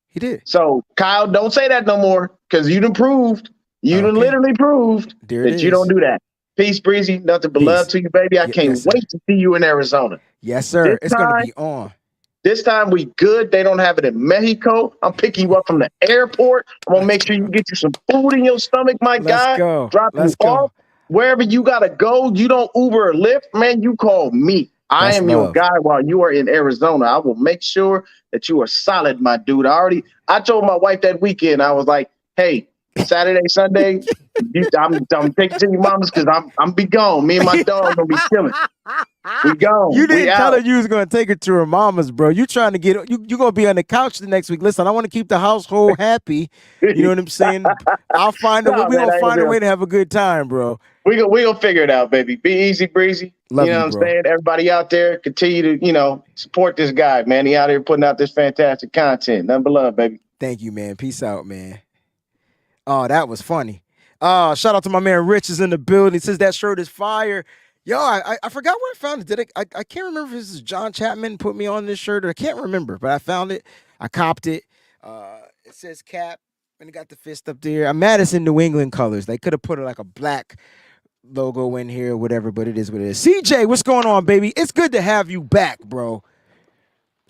He did. So, Kyle, don't say that no more because you done proved. You done literally proved that you don't do that. Peace, Breezie. Nothing but love to you, baby. I can't wait to see you in Arizona. Yes, sir. It's going to be on. This time we good. They don't have it in Mexico. I'm picking you up from the airport. I'm going to make sure you get you some food in your stomach, my guy. Drop you off. Wherever you got to go, you don't Uber or Lyft, man, you call me. I am your guy while you are in Arizona. I will make sure that you are solid, my dude. I told my wife that weekend, I was like, hey, Saturday, Sunday, I'm taking to your mama's because I'm be gone. Me and my dog gonna be chilling. We gone. You didn't tell her you was gonna take her to her mama's, bro. You trying to get you gonna be on the couch the next week. Listen, I want to keep the household happy. You know what I'm saying? We're gonna find a way to have a good time, bro. We gonna figure it out, baby. Be easy, Breezy. Love you know what I'm saying? Everybody out there, continue to, support this guy, man. He out here putting out this fantastic content. Nothing but love, baby. Thank you, man. Peace out, man. Oh, that was funny. Shout out to my man Rich is in the building. He says that shirt is fire. Yo, I forgot where I found it. I can't remember if this is John Chapman put me on this shirt or I can't remember, but I found it. I copped it. It says Cap and it got the fist up there. I'm mad it's in New England colors. They could have put like a black logo in here or whatever, but it is what it is. CJ, what's going on, baby? It's good to have you back, bro.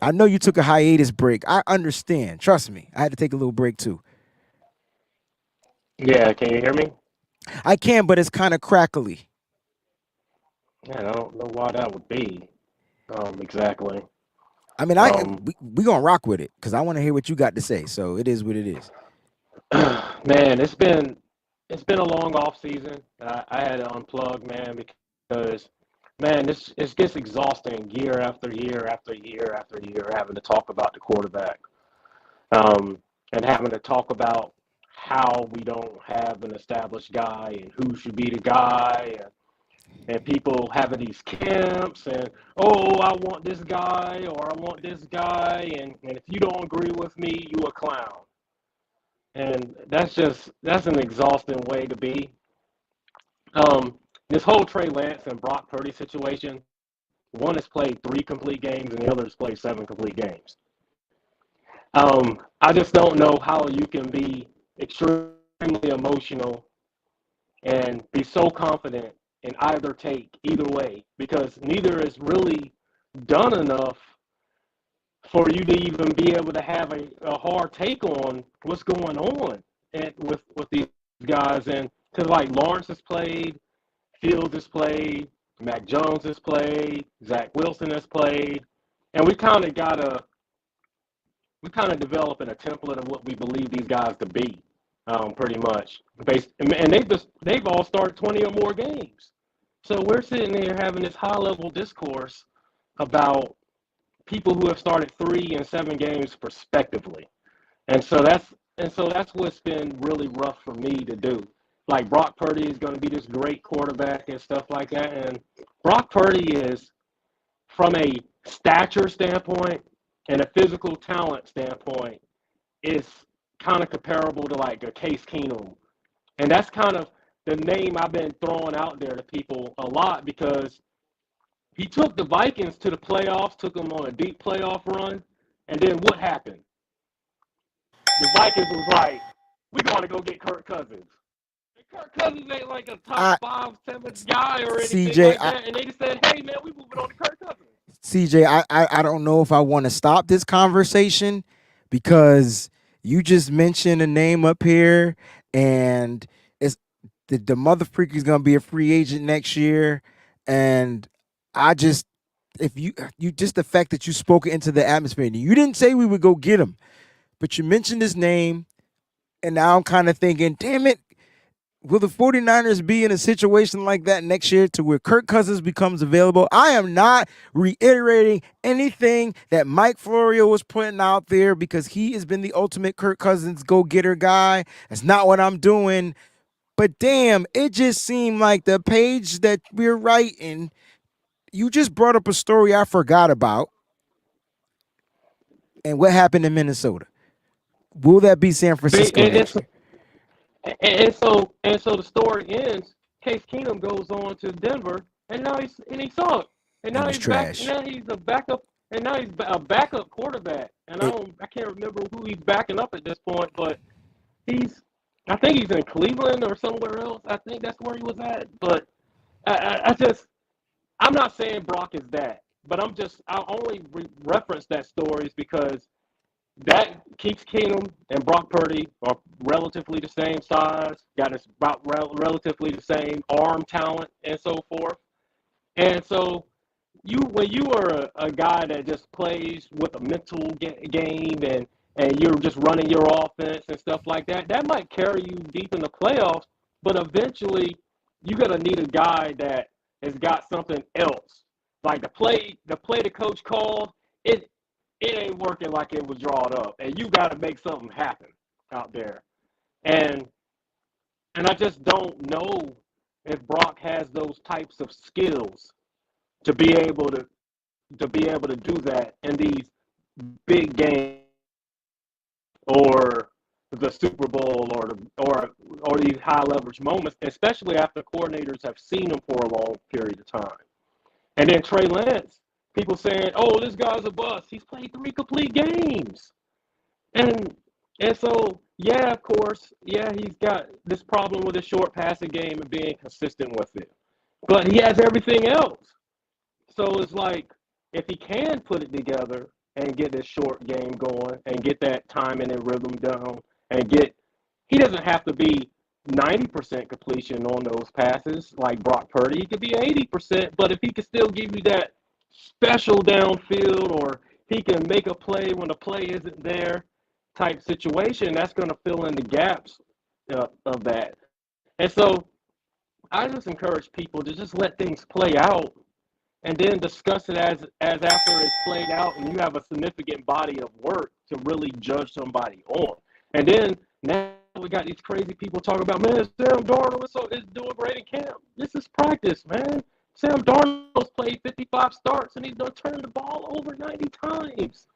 I know you took a hiatus break. I understand. Trust me. I had to take a little break too. Yeah, can you hear me? I can, but it's kind of crackly. Yeah, I don't know why that would be. Exactly. I mean, we gonna rock with it because I want to hear what you got to say. So it is what it is. Man, it's been a long off season. I had to unplug, man, because man, it gets exhausting year after year after year after year having to talk about the quarterback, and having to talk about how we don't have an established guy and who should be the guy, and people having these camps and, oh, I want this guy or I want this guy, and if you don't agree with me, you a clown. And that's an exhausting way to be. This whole Trey Lance and Brock Purdy situation, one has played 3 complete games and the other has played 7 complete games. I just don't know how you can be extremely emotional and be so confident in either take, either way, because neither is really done enough for you to even be able to have a hard take on what's going on with these guys. And because like Lawrence has played, Fields has played, Mac Jones has played, Zach Wilson has played, and we kind of developing a template of what we believe these guys to be, pretty much. And they've all started 20 or more games. So we're sitting there having this high level discourse about people who have started 3 and 7 games prospectively. And so that's what's been really rough for me to do. Like Brock Purdy is going to be this great quarterback and stuff like that. And Brock Purdy is, from a stature standpoint and a physical talent standpoint, is kind of comparable to like a Case Keenum. And that's kind of the name I've been throwing out there to people a lot, because he took the Vikings to the playoffs, took them on a deep playoff run, and then what happened? The Vikings was like, we're going to go get Kirk Cousins. And Kirk Cousins ain't like a top 5, 7 guy or anything CJ, like that. And they just said, hey, man, we moving on to Kirk Cousins. CJ, I don't know if I want to stop this conversation, because you just mentioned a name up here, and it's the mother freak is gonna be a free agent next year, and I just, if you just, the fact that you spoke it into the atmosphere, and you didn't say we would go get him, but you mentioned his name, and now I'm kind of thinking, damn it, will the 49ers be in a situation like that next year to where Kirk Cousins becomes available? I am not reiterating anything that Mike Florio was putting out there, because he has been the ultimate Kirk Cousins go-getter guy. That's not what I'm doing. But damn, it just seemed like the page that we're writing, you just brought up a story I forgot about. And what happened in Minnesota? Will that be San Francisco next year? And so the story ends. Case Keenum goes on to Denver, and now he sucked. And now He was he's back. trash. Now he's a backup. And now he's a backup quarterback. And I can't remember who he's backing up at this point, but I think he's in Cleveland or somewhere else. I think that's where he was at. But I'm not saying Brock is that, but I only reference that stories because that keeps Keenum and Brock Purdy are relatively the same size, got about relatively the same arm talent and so forth. And so when you are a guy that just plays with a mental game, and you're just running your offense and stuff like that, that might carry you deep in the playoffs, but eventually you're going to need a guy that has got something else. Like the coach called, it ain't working like it was drawn up, and you got to make something happen out there. And I just don't know if Brock has those types of skills to be able to do that in these big games or the Super Bowl or these high leverage moments, especially after coordinators have seen him for a long period of time. And then Trey Lance, people saying, "Oh, this guy's a bust. He's played 3 complete games," and so yeah, of course, yeah, he's got this problem with his short passing game and being consistent with it, but he has everything else. So it's like, if he can put it together and get this short game going and get that timing and rhythm down he doesn't have to be 90% completion on those passes like Brock Purdy. He could be 80%, but if he could still give you that special downfield, or he can make a play when the play isn't there type situation, that's going to fill in the gaps of that. And so I just encourage people to just let things play out and then discuss it as after it's played out and you have a significant body of work to really judge somebody on. And then now we got these crazy people talking about, man, Sam Darnold is doing great in camp. This is practice, man. Sam Darnold's played 55 starts and he's done turned the ball over 90 times.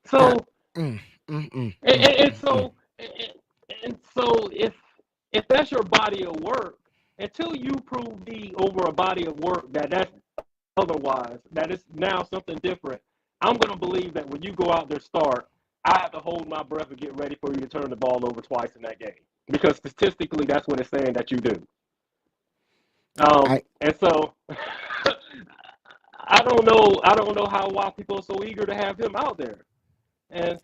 So, and so if that's your body of work, until you prove me over a body of work that's otherwise, that is now something different, I'm going to believe that when you go out there start, I have to hold my breath and get ready for you to turn the ball over twice in that game. Because statistically, that's what it's saying that you do. I And so I don't know why people are so eager to have him out there. And,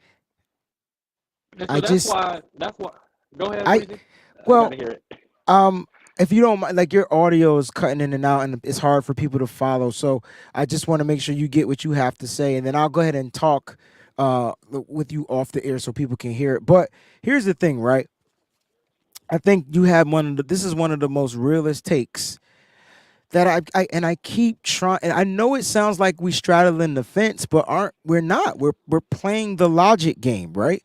and I so that's just why that's why go ahead, I Breezy. I well gotta hear it. um if you don't mind, like your audio is cutting in and out and it's hard for people to follow. So I just want to make sure you get what you have to say, and then I'll go ahead and talk with you off the air so people can hear it. But here's the thing, right? I think you have this is one of the most realist takes that I keep trying, and I know it sounds like we straddling the fence, but we're not. We're playing the logic game, right?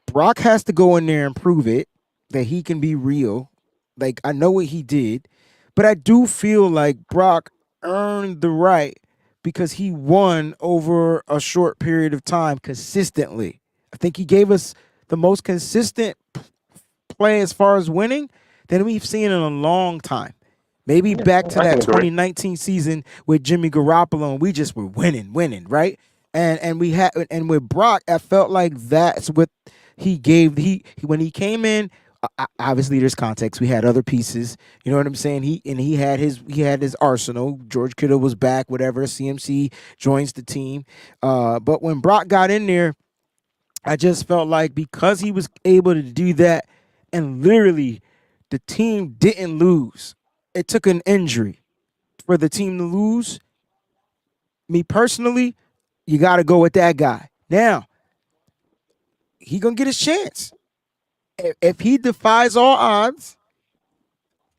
Brock has to go in there and prove it that he can be real. Like I know what he did, but I do feel like Brock earned the right because he won over a short period of time consistently. I think he gave us the most consistent play as far as winning than we've seen in a long time. Maybe Yeah, back to I that can agree. 2019 season with Jimmy Garoppolo, and we just were winning, right? And we had, and with Brock, I felt like that's what he gave. When he came in, obviously there's context. We had other pieces. You know what I'm saying? He had his arsenal. George Kittle was back. Whatever. CMC joins the team. But when Brock got in there, I just felt like because he was able to do that, and literally the team didn't lose. It took an injury for the team to lose. Me personally, you got to go with that guy. Now, he going to get his chance. If he defies all odds,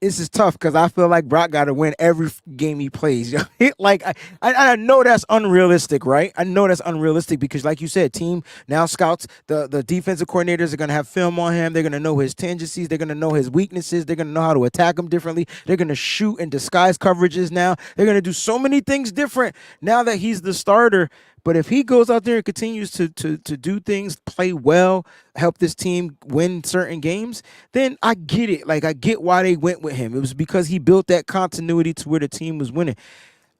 this is tough because I feel like Brock got to win every game he plays. Like I know that's unrealistic, right? I know that's unrealistic because, like you said, team now scouts the defensive coordinators are gonna have film on him. They're gonna know his tendencies. They're gonna know his weaknesses. They're gonna know how to attack him differently. They're gonna shoot and disguise coverages now. They're gonna do so many things different now that he's the starter. But if he goes out there and continues to do things, play well, help this team win certain games, then I get it. Like I get why they went with him. It was because he built that continuity to where the team was winning.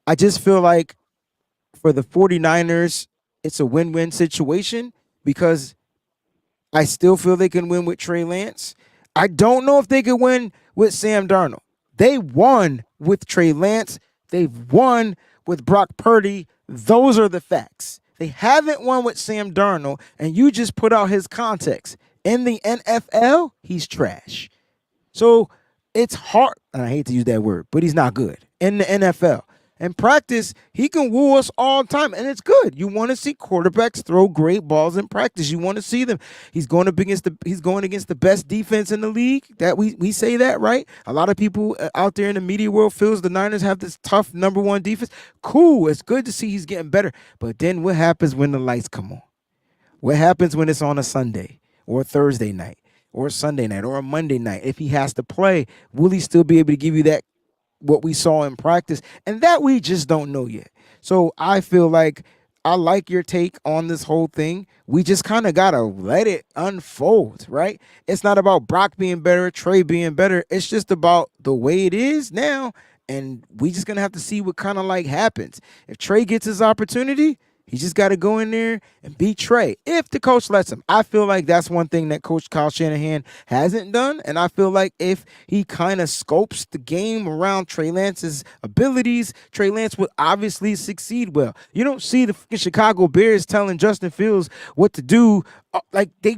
I just feel like for the 49ers, it's a win-win situation because I still feel they can win with Trey Lance. I don't know if they can win with Sam Darnold. They won with Trey Lance. They've won with Brock Purdy. Those are the facts. They haven't won with Sam Darnold, and you just put out his context. In the NFL, he's trash. So it's hard. And I hate to use that word, but he's not good in the NFL. In practice, he can woo us all the time, and it's good. You want to see quarterbacks throw great balls in practice. You want to see them. He's going against the best defense in the league. That we say that, right? A lot of people out there in the media world feels the Niners have this tough number one defense. Cool. It's good to see he's getting better. But then what happens when the lights come on? What happens when it's on a Sunday or a Thursday night or a Sunday night or a Monday night? If he has to play, will he still be able to give you that what we saw in practice? And that we just don't know yet. So I feel like I like your take on this whole thing. We just kind of got to let it unfold, right? It's not about Brock being better, Trey being better. It's just about the way it is now. And we just going to have to see what kind of like happens. If Trey gets his opportunity, he just got to go in there and beat Trey if the coach lets him. I feel like that's one thing that Coach Kyle Shanahan hasn't done. And I feel like if he kind of scopes the game around Trey Lance's abilities, Trey Lance would obviously succeed well. You don't see the Chicago Bears telling Justin Fields what to do. Like they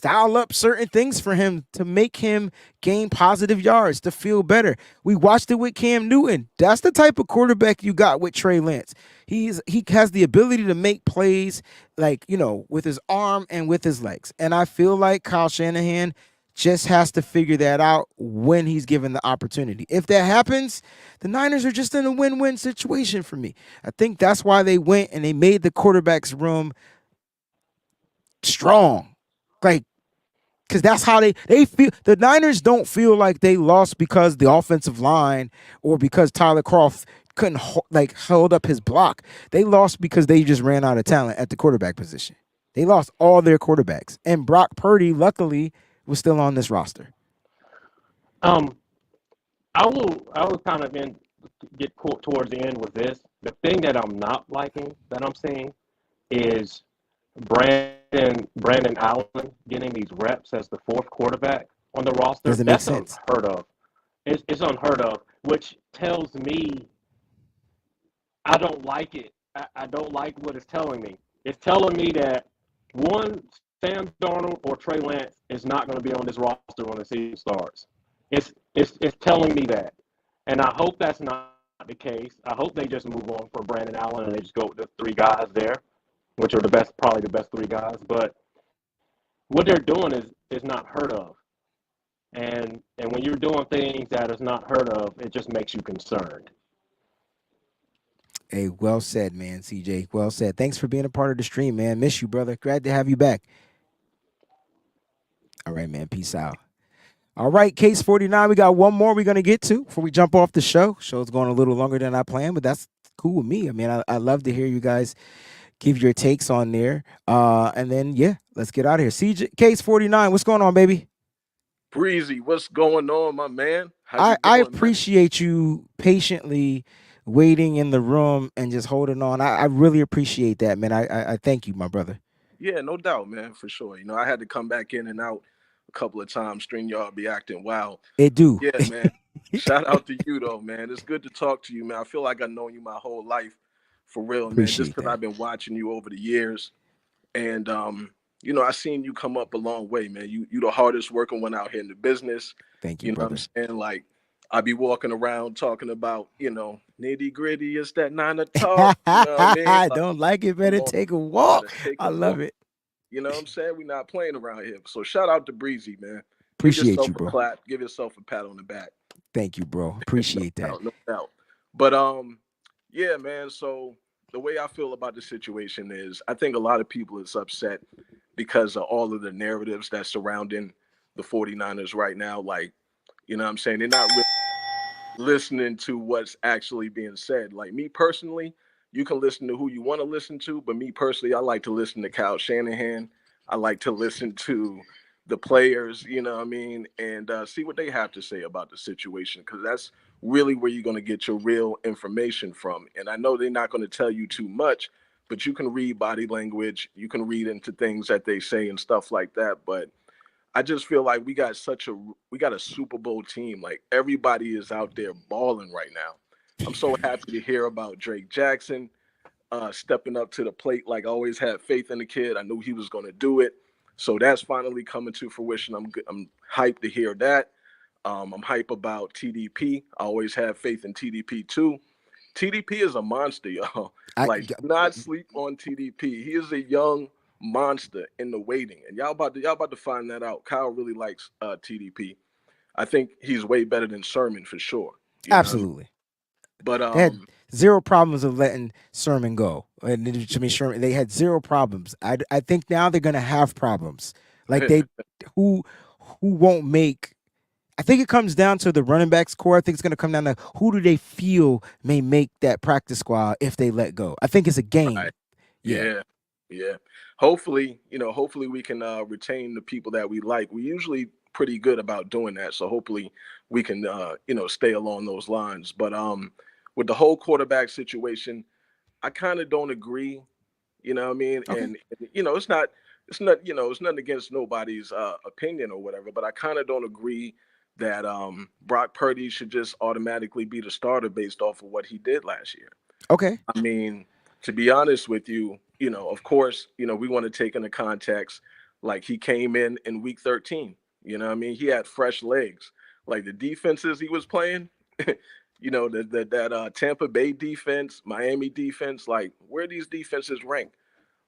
dial up certain things for him to make him gain positive yards, to feel better. We watched it with Cam Newton. That's the type of quarterback you got with Trey Lance. He has the ability to make plays like, with his arm and with his legs. And I feel like Kyle Shanahan just has to figure that out when he's given the opportunity. If that happens, the Niners are just in a win-win situation for me. I think that's why they went and they made the quarterback's room strong. Like, because that's how they feel. The Niners don't feel like they lost because the offensive line or because Tyler Kroft couldn't hold up his block. They lost because they just ran out of talent at the quarterback position. They lost all their quarterbacks, and Brock Purdy, luckily, was still on this roster. Um, I will kind of get towards the end with this. The thing that I'm not liking that I'm seeing is Brandon Allen getting these reps as the fourth quarterback on the roster. Doesn't make That's sense. unheard of. It's unheard of. which tells me I don't like it. I don't like what it's telling me. It's telling me that one, Sam Darnold or Trey Lance is not going to be on this roster when the season starts. It's telling me that, and I hope that's not the case. I hope they just move on for Brandon Allen and they just go with the three guys there, which are the best, probably the best three guys. But what they're doing is not heard of, and when you're doing things that is not heard of, it just makes you concerned. Hey, well said, man, CJ. Well said. Thanks for being a part of the stream, man. Miss you, brother. Glad to have you back. All right, man. Peace out. All right, case 49. We got one more we're going to get to before we jump off the show. Show's going a little longer than I planned, but that's cool with me. I mean, I love to hear you guys give your takes on there. And then, yeah, let's get out of here. CJ, case 49. What's going on, baby? Breezie, what's going on, my man? How you I doing, man? appreciate you patiently waiting in the room and just holding on. I really appreciate that, man. I thank you, my brother. Yeah, no doubt, man, for sure. I had to come back in and out a couple of times. StreamYard be acting wild. It do. Yeah, man. Shout out to you, though, man. It's good to talk to you, man. I feel like I've known you my whole life, for real, man. Just Appreciate because that. I've been watching you over the years, and I seen you come up a long way, man. You the hardest working one out here in the business. Thank you, You know what I'm brother. saying? Like, I be walking around talking about, nitty gritty. It's that 9 to talk. You know what I mean? Like, Don't like it, come better on, take a better walk. take I a love walk. it. You know what I'm saying? We're not playing around here. So shout out to Breezy, man. Give Appreciate yourself you, a bro. clap. Give yourself a pat on the back. Thank you, bro. No Appreciate that. doubt, no doubt. But yeah, man. So the way I feel about the situation is, I think a lot of people is upset because of all of the narratives that's surrounding the 49ers right now. Like, you know what I'm saying? They're not really listening to what's actually being said. Like me personally, you can listen to who you want to listen to, but me personally, I like to listen to Kyle Shanahan. I like to listen to the players, you know what I mean, and see what they have to say about the situation, because that's really where you're going to get your real information from. And I know they're not going to tell you too much, but you can read body language, you can read into things that they say and stuff like that. But I just feel like we got a Super Bowl team. Like everybody is out there balling right now. I'm so happy to hear about Drake Jackson stepping up to the plate. Like I always had faith in the kid. I knew he was going to do it. So that's finally coming to fruition. I'm hyped to hear that. I'm hype about TDP. I always have faith in TDP too. TDP is a monster, y'all. I Like, do not sleep on TDP. He is a young monster in the waiting, and y'all about to find that out. Kyle really likes TDP. I think he's way better than Sherman for sure. You know what I mean? absolutely. But They had zero problems of letting Sermon go. And to me, Sherman, they had zero problems. I think now they're gonna have problems. Like who who won't make. I think it comes down to the running backs core. I think it's gonna come down to who do they feel may make that practice squad if they let go. I think it's a game. right, Yeah. yeah, yeah. Hopefully we can retain the people that we like. We usually pretty good about doing that. So hopefully we can stay along those lines. But with the whole quarterback situation, I kind of don't agree. You know what I mean? Okay. And it's nothing against nobody's opinion or whatever, but I kind of don't agree that Brock Purdy should just automatically be the starter based off of what he did last year. Okay. I mean, to be honest with you, of course, we want to take into context, like he came in week 13. You know what I mean? He had fresh legs. Like the defenses he was playing, that Tampa Bay defense, Miami defense, like where these defenses rank?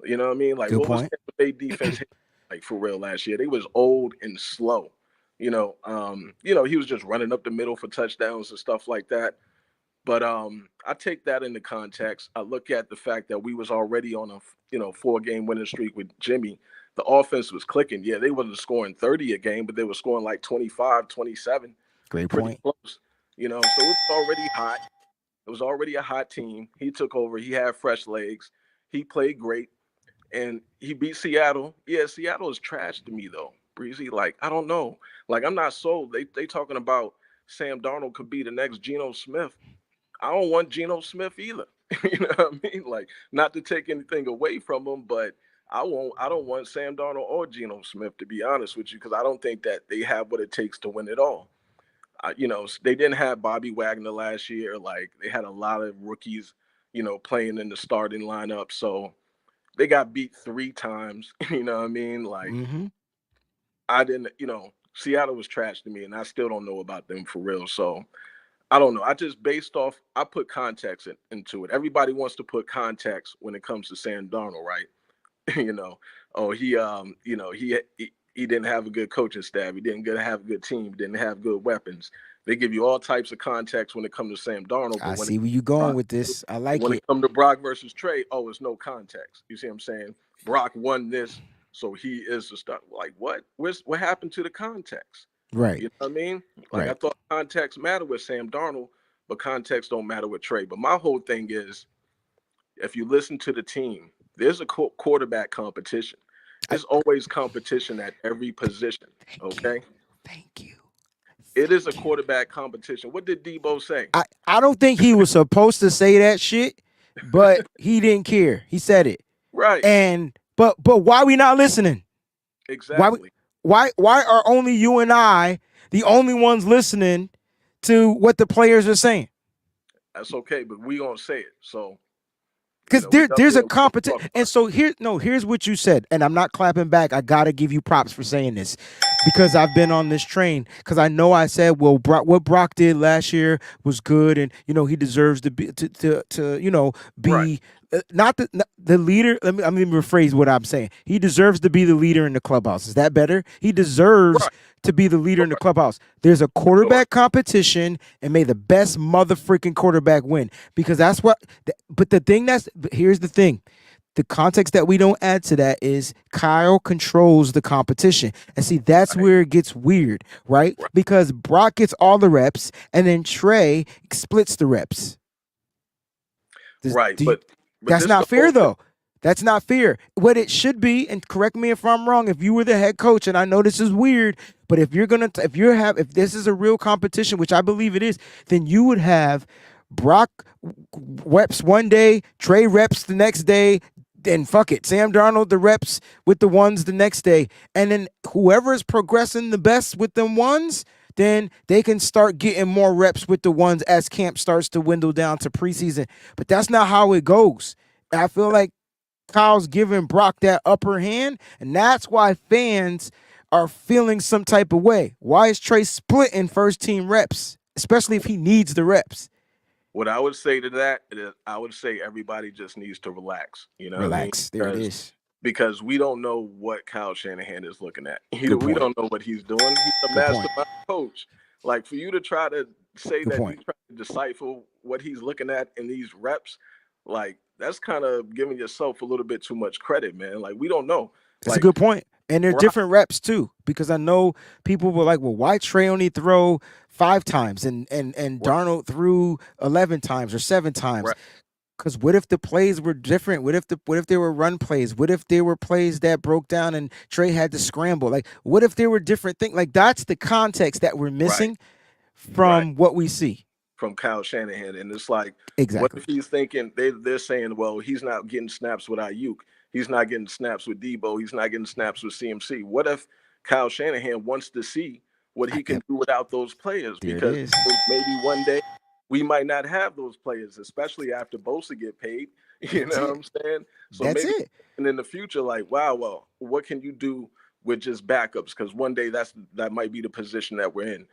You know what I mean? Like Good what was point. Tampa Bay defense like for real last year? They was old and slow. He was just running up the middle for touchdowns and stuff like that. But I take that into context. I look at the fact that we was already on a 4-game winning streak with Jimmy. The offense was clicking. Yeah, they wasn't scoring 30 a game, but they were scoring like 25, 27, Great pretty point. close. So it was already hot. It was already a hot team. He took over. He had fresh legs. He played great, and he beat Seattle. Yeah, Seattle is trash to me though, Breezy. Like I don't know. Like I'm not sold. They talking about Sam Darnold could be the next Geno Smith. I don't want Geno Smith either. You know what I mean? Like, not to take anything away from him, but I don't want Sam Darnold or Geno Smith, to be honest with you, because I don't think that they have what it takes to win it all. They didn't have Bobby Wagner last year. Like they had a lot of rookies, playing in the starting lineup. So they got beat 3 times. You know what I mean? Like Mm-hmm. I didn't, Seattle was trash to me, and I still don't know about them for real. So I don't know. I just I put context into it. Everybody wants to put context when it comes to Sam Darnold, right? you know, oh he didn't have a good coaching staff. He didn't have a good team. Didn't have good weapons. They give you all types of context when it comes to Sam Darnold, but I see where you going with this. I like when it it. comes to Brock versus Trey, oh, it's no context. You see what I'm saying? Brock won this, so he is the star. Like what? What happened to the context? Right. You know what I mean? Like I Right. thought context mattered with Sam Darnold, but context don't matter with Trey. But my whole thing is, if you listen to the team, there's a quarterback competition. I, There's always competition at every position. thank you. Okay, Thank you. it is a Thank you. quarterback competition. What did Debo say? I don't think he was supposed to say that shit, but he didn't care. He said it. Right, And but why we not listening? Why we, exactly. why are only you and I the only ones listening to what the players are saying? That's okay, but we gonna say it. So Because we up there's there. a We gonna competition. talk about And it. so here's what you said, and I'm not clapping back. I gotta give you props for saying this because I've been on this train. Because I know I said, well, what Brock did last year was good, and he deserves to be to Right, be not the leader. Let me rephrase what I'm saying. He deserves to be the leader in the clubhouse. Is that better? He deserves right, to be the leader in the sure, clubhouse. There's a sure. quarterback competition, and may the best motherfucking quarterback win because that's what. But here's the thing. The context that we don't add to that is Kyle controls the competition. And see, that's Right, where it gets weird, right? right, Because Brock gets all the reps and then Trey splits the reps. Does, right. do you, But that's this the not fair, whole thing. though. That's not fair. What it should be, and correct me if I'm wrong, if you were the head coach, and I know this is weird, but if this is a real competition, which I believe it is, then you would have Brock reps one day, Trey reps the next day, then fuck it, Sam Darnold the reps with the ones the next day, and then whoever is progressing the best with them ones, then they can start getting more reps with the ones as camp starts to dwindle down to preseason. But that's not how it goes. And I feel like Kyle's giving Brock that upper hand, and that's why fans are feeling some type of way. Why is Trey splitting first team reps, especially if he needs the reps? What I would say to that is, I would say everybody just needs to relax. You know what I mean? Relax. There it is. Because we don't know what Kyle Shanahan is looking at. Good We point. don't know what he's doing. He's a Good point. mastermind coach. Like for you to try to say Good that you point. try to decipher what he's looking at in these reps, like that's kind of giving yourself a little bit too much credit, man. Like we don't know. That's a Like good point. And they're Brock, different reps too, because I know people were like, "Well, why Trey only throw 5 times and right, Darnold threw 11 times or 7 times?" right, Because what if the plays were different? What if they were run plays? What if they were plays that broke down and Trey had to scramble? Like, what if there were different things? Like, that's the context that we're right, missing right. from what we see. From Kyle Shanahan. And it's like, what Exactly. if he's thinking they're saying, well, he's not getting snaps with Ayuk, he's not getting snaps with Debo, he's not getting snaps with CMC. What if Kyle Shanahan wants to see what he can Yep. do without those players? There it Because is. maybe one day we might not have those players, especially after Bosa get paid. You That's know what it. I'm saying? So That's maybe it. and in the future, like, wow, well, what can you do with just backups? Because one day that might be the position that we're in.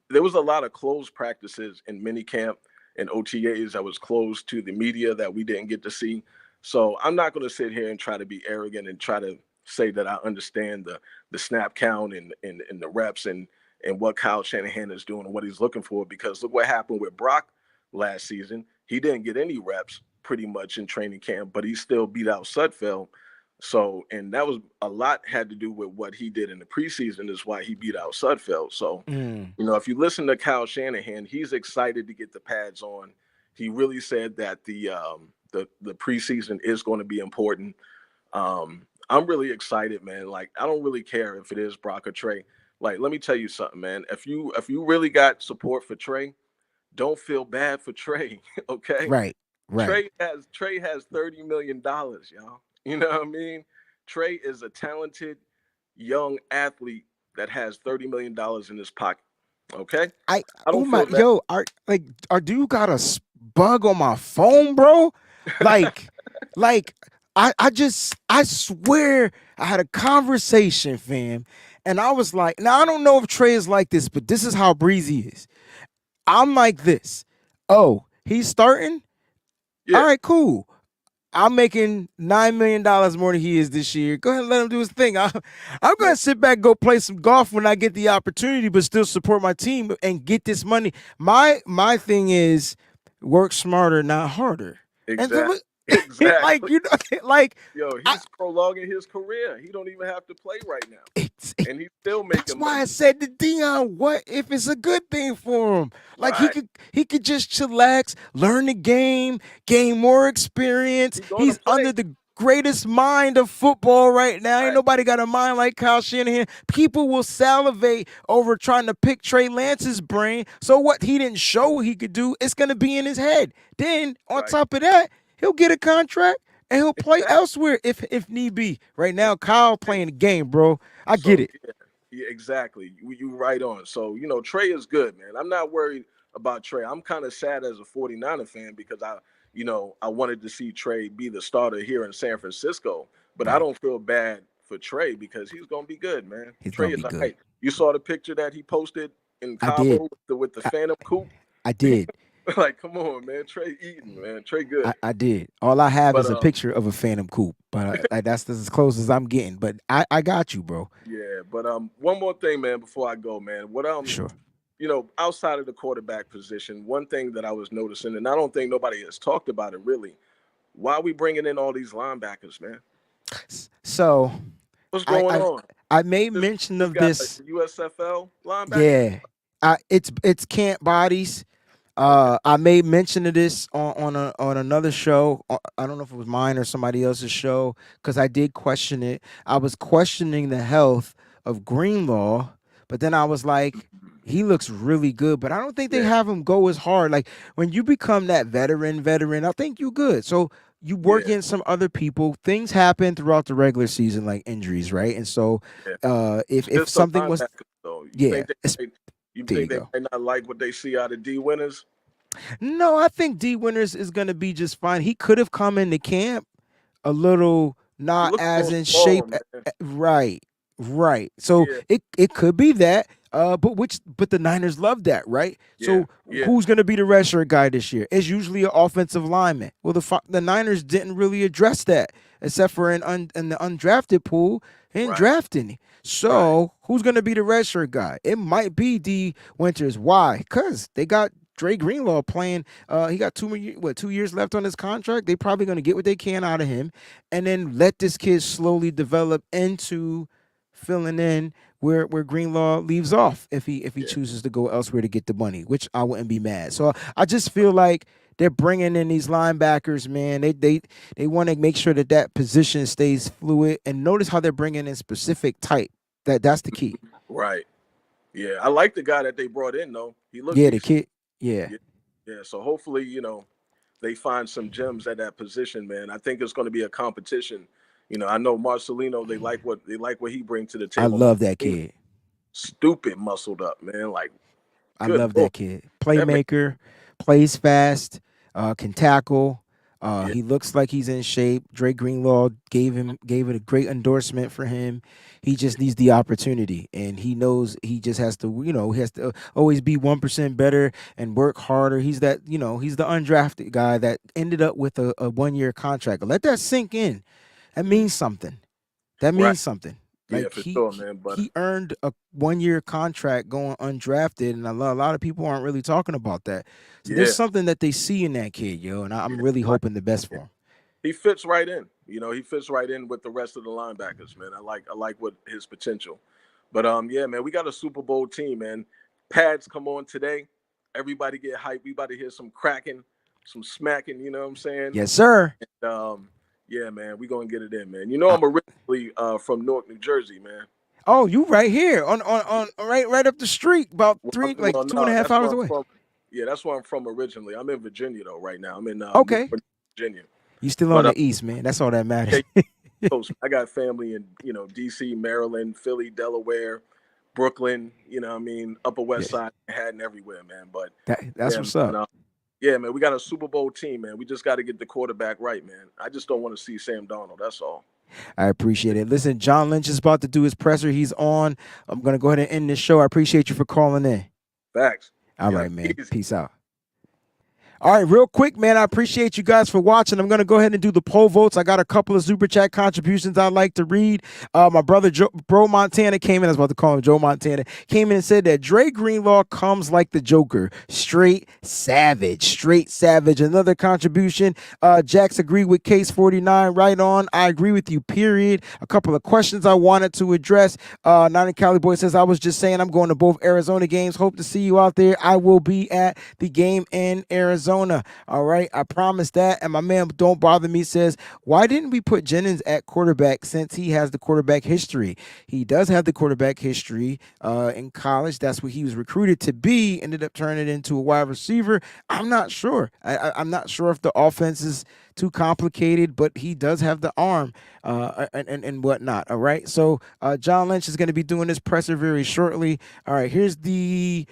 There was a lot of closed practices in minicamp and OTAs that was closed to the media that we didn't get to see. So I'm not going to sit here and try to be arrogant and try to say that I understand the snap count and the reps and what Kyle Shanahan is doing and what he's looking for. Because look what happened with Brock last season. He didn't get any reps pretty much in training camp, but he still beat out Sudfeld. So, and that was a lot had to do with what he did in the preseason is why he beat out Sudfeld. So, Mm. if you listen to Kyle Shanahan, he's excited to get the pads on. He really said that the preseason is going to be important. I'm really excited, man. Like I don't really care if it is Brock or Trey. Like let me tell you something, man. If you really got support for Trey, don't feel bad for Trey. Okay, Right. Right. Trey has $30 million, y'all. You know what I mean? Trey is a talented young athlete that has $30 million in his pocket. Okay, I I oh don't my feel that. do you got a bug on my phone, bro? Like like I swear I had a conversation, fam, and I was like, now I don't know if Trey is like this, but this is how Breezy is. I'm like this. Oh, he's starting? All Yeah, right, cool. I'm making $9 million more than he is this year. Go ahead and let him do his thing. I'm going man. to sit back and go play some golf when I get the opportunity, but still support my team and get this money. My thing is work smarter, not harder. And Exactly. so, like Exactly. you know, like Yo, I, he's prolonging his career. He don't even have to play right now, it's, and he's still that's making why I money. said to Dion, what if it's a good thing for him? Like Right. he could just chillax, learn the game, gain more experience. He's gonna He's play. under the greatest mind of football right now. Ain't Right. nobody got a mind like Kyle Shanahan. People will salivate over trying to pick Trey Lance's brain. So what he didn't show he could do, it's gonna be in his head. Then on Right. top of that, he'll get a contract and he'll play Exactly. elsewhere if need be. Right now, Kyle playing the game, bro. I get So it. yeah, yeah, exactly. You right on. So Trey is good, man. I'm not worried about Trey. I'm kind of sad as a 49er fan because I wanted to see Trey be the starter here in San Francisco, but I Right. don't feel bad for Trey because he's gonna be good, man. He's Trey gonna is be all good. right. You saw the picture that he posted in I did. Cabo with the I, Phantom coupe. I did. Like, come on, man. Trey Eaton, man. Trey good. I did. All I have But is a picture of a Phantom Coupe, but that's as close as I'm getting. But I got you, bro. yeah, but one more thing, man, before I go, man. What Sure. outside of the quarterback position, one thing that I was noticing, and I don't think nobody has talked about it really. Why are we bringing in all these linebackers, man? So What's I going I on? I made This mention this of guy this. USFL linebacker? Yeah. It's camp bodies. Okay. I made mention of this on another show. I don't know if it was mine or somebody else's show because I did question it. I was questioning the health of Greenlaw, but then I was like, he looks really good, but I don't think they Yeah, have him go as hard. Like when you become that veteran, I think you good. So you work yeah, in some other people. Things happen throughout the regular season, like injuries, right? And so, yeah. if Just the something was, linebackers though. yeah, You there you think they go. might not like what they see out of D winners? No, I think D Winters is gonna be just fine. He could have come into camp a little He not looks a as little in small, shape. man. Right, right. So Yeah, it could be that. But the Niners love that, right? yeah, So yeah. who's gonna be the redshirt guy this year? It's usually an offensive lineman. Well, the Niners didn't really address that except for in the undrafted pool. They didn't Right, draft any. right. So who's gonna be the redshirt guy? It might be D Winters. Why? Because they got Dre Greenlaw playing. He got 2 years left on his contract. They probably gonna get what they can out of him, and then let this kid slowly develop into filling in where Greenlaw leaves off if he Yeah, chooses to go elsewhere to get the money, which I wouldn't be mad. So I just feel like they're bringing in these linebackers, man. They want to make sure that position stays fluid, and notice how they're bringing in specific type. That's the key. right. Yeah, I like the guy that they brought in though. He looked Yeah, the decent. kid. Yeah, Yeah, yeah. So hopefully, they find some gems at that position, man. I think it's going to be a competition. I know Marcelino. They like what he brings to the I table. love that Marcelino, kid. stupid muscled up, man. Like, I good love lord, that kid. that man. Playmaker, plays fast, can tackle. Yeah, He looks like he's in shape. Drake Greenlaw gave it a great endorsement for him. He just needs the opportunity, and he knows he just has to, he has to always be 1% better and work harder. He's the undrafted guy that ended up with a 1 year contract. Let that sink in. That means something. That right. means something. Yeah, Like for he sure, he, man. But he earned a 1 year contract going undrafted, and a lot of people aren't really talking about that. So there's yeah, something that they see in that kid, yo, and yeah, I'm really right. hoping the best Yeah. for him. He fits right in. He fits right in with the rest of the linebackers, man. I like what his potential. But yeah, man, we got a Super Bowl team, man. Pads come on today. Everybody get hyped. We about to hear some cracking, some smacking. You know what I'm saying? Yes, sir. Yeah, man, we gonna get it in, man. I, I'm originally from Newark, New Jersey, man. oh, you right here on right up the street, about Well, two and a no, half that's hours where I'm away. from. Yeah, that's where I'm from originally. I'm in Virginia though, right now. I'm in Okay, Newport, Virginia. you still on But the east, man. That's all that yeah, matters. coast. I got family in DC, Maryland, Philly, Delaware. Brooklyn, you know what I mean, Upper West Yeah. Side, Manhattan, everywhere, man. But That's yeah, what's man, up. yeah, man, we got a Super Bowl team, man. We just got to get the quarterback right, man. I just don't want to see Sam Darnold. That's all. I appreciate it. Listen, John Lynch is about to do his presser. He's on. I'm going to go ahead and end this show. I appreciate you for calling in. Facts. All Yeah, right, man. easy. Peace out. All right, real quick, man, I appreciate you guys for watching. I'm going to go ahead and do the poll votes. I got a couple of Super Chat contributions I'd like to read. My brother, Bro Montana, came in. I was about to call him Joe Montana. Came in and said that Dre Greenlaw comes like the Joker. Straight savage. Another contribution. Jax agreed with Case 49. Right on. I agree with you, period. A couple of questions I wanted to address. Nine Cali Boy says, I was just saying I'm going to both Arizona games. Hope to see you out there. I will be at the game in Arizona. All right, I promise that. And my man Don't Bother Me says, why didn't we put Jennings at quarterback since he has the quarterback history? He does have the quarterback history in college. That's what he was recruited to be. Ended up turning it into a wide receiver. I'm not sure. I'm not sure if the offense is too complicated, but he does have the arm and whatnot. All right, so John Lynch is going to be doing this presser very shortly. All right, here's the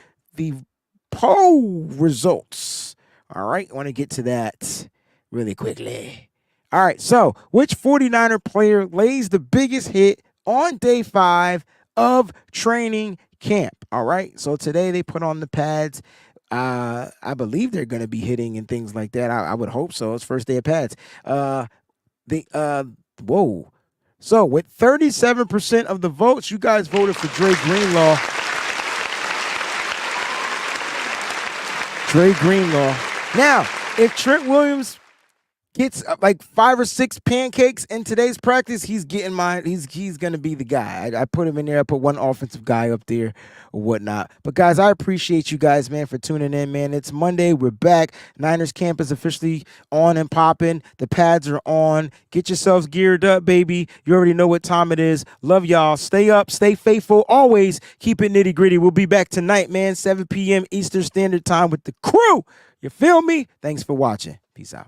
poll results. All right, I want to get to that really quickly. All right, so which 49er player lays the biggest hit on day 5 of training camp? All right, so today they put on the pads. I believe they're going to be hitting and things like that. I would hope so. It's first day of pads. Whoa. So with 37% of the votes, you guys voted for Dre Greenlaw. Now, if Trent Williams gets like 5 or 6 pancakes in today's practice, he's getting mine. He's gonna be the guy. I put him in there. I put one offensive guy up there or whatnot. But guys, I appreciate you guys, man, for tuning in, man. It's Monday. We're back. Niners camp is officially on and popping. The pads are on. Get yourselves geared up, baby. You already know what time it is. Love y'all. Stay up. Stay faithful. Always keep it nitty gritty. We'll be back tonight, man. 7 p.m. Eastern Standard Time with the crew. You feel me? Thanks for watching. Peace out.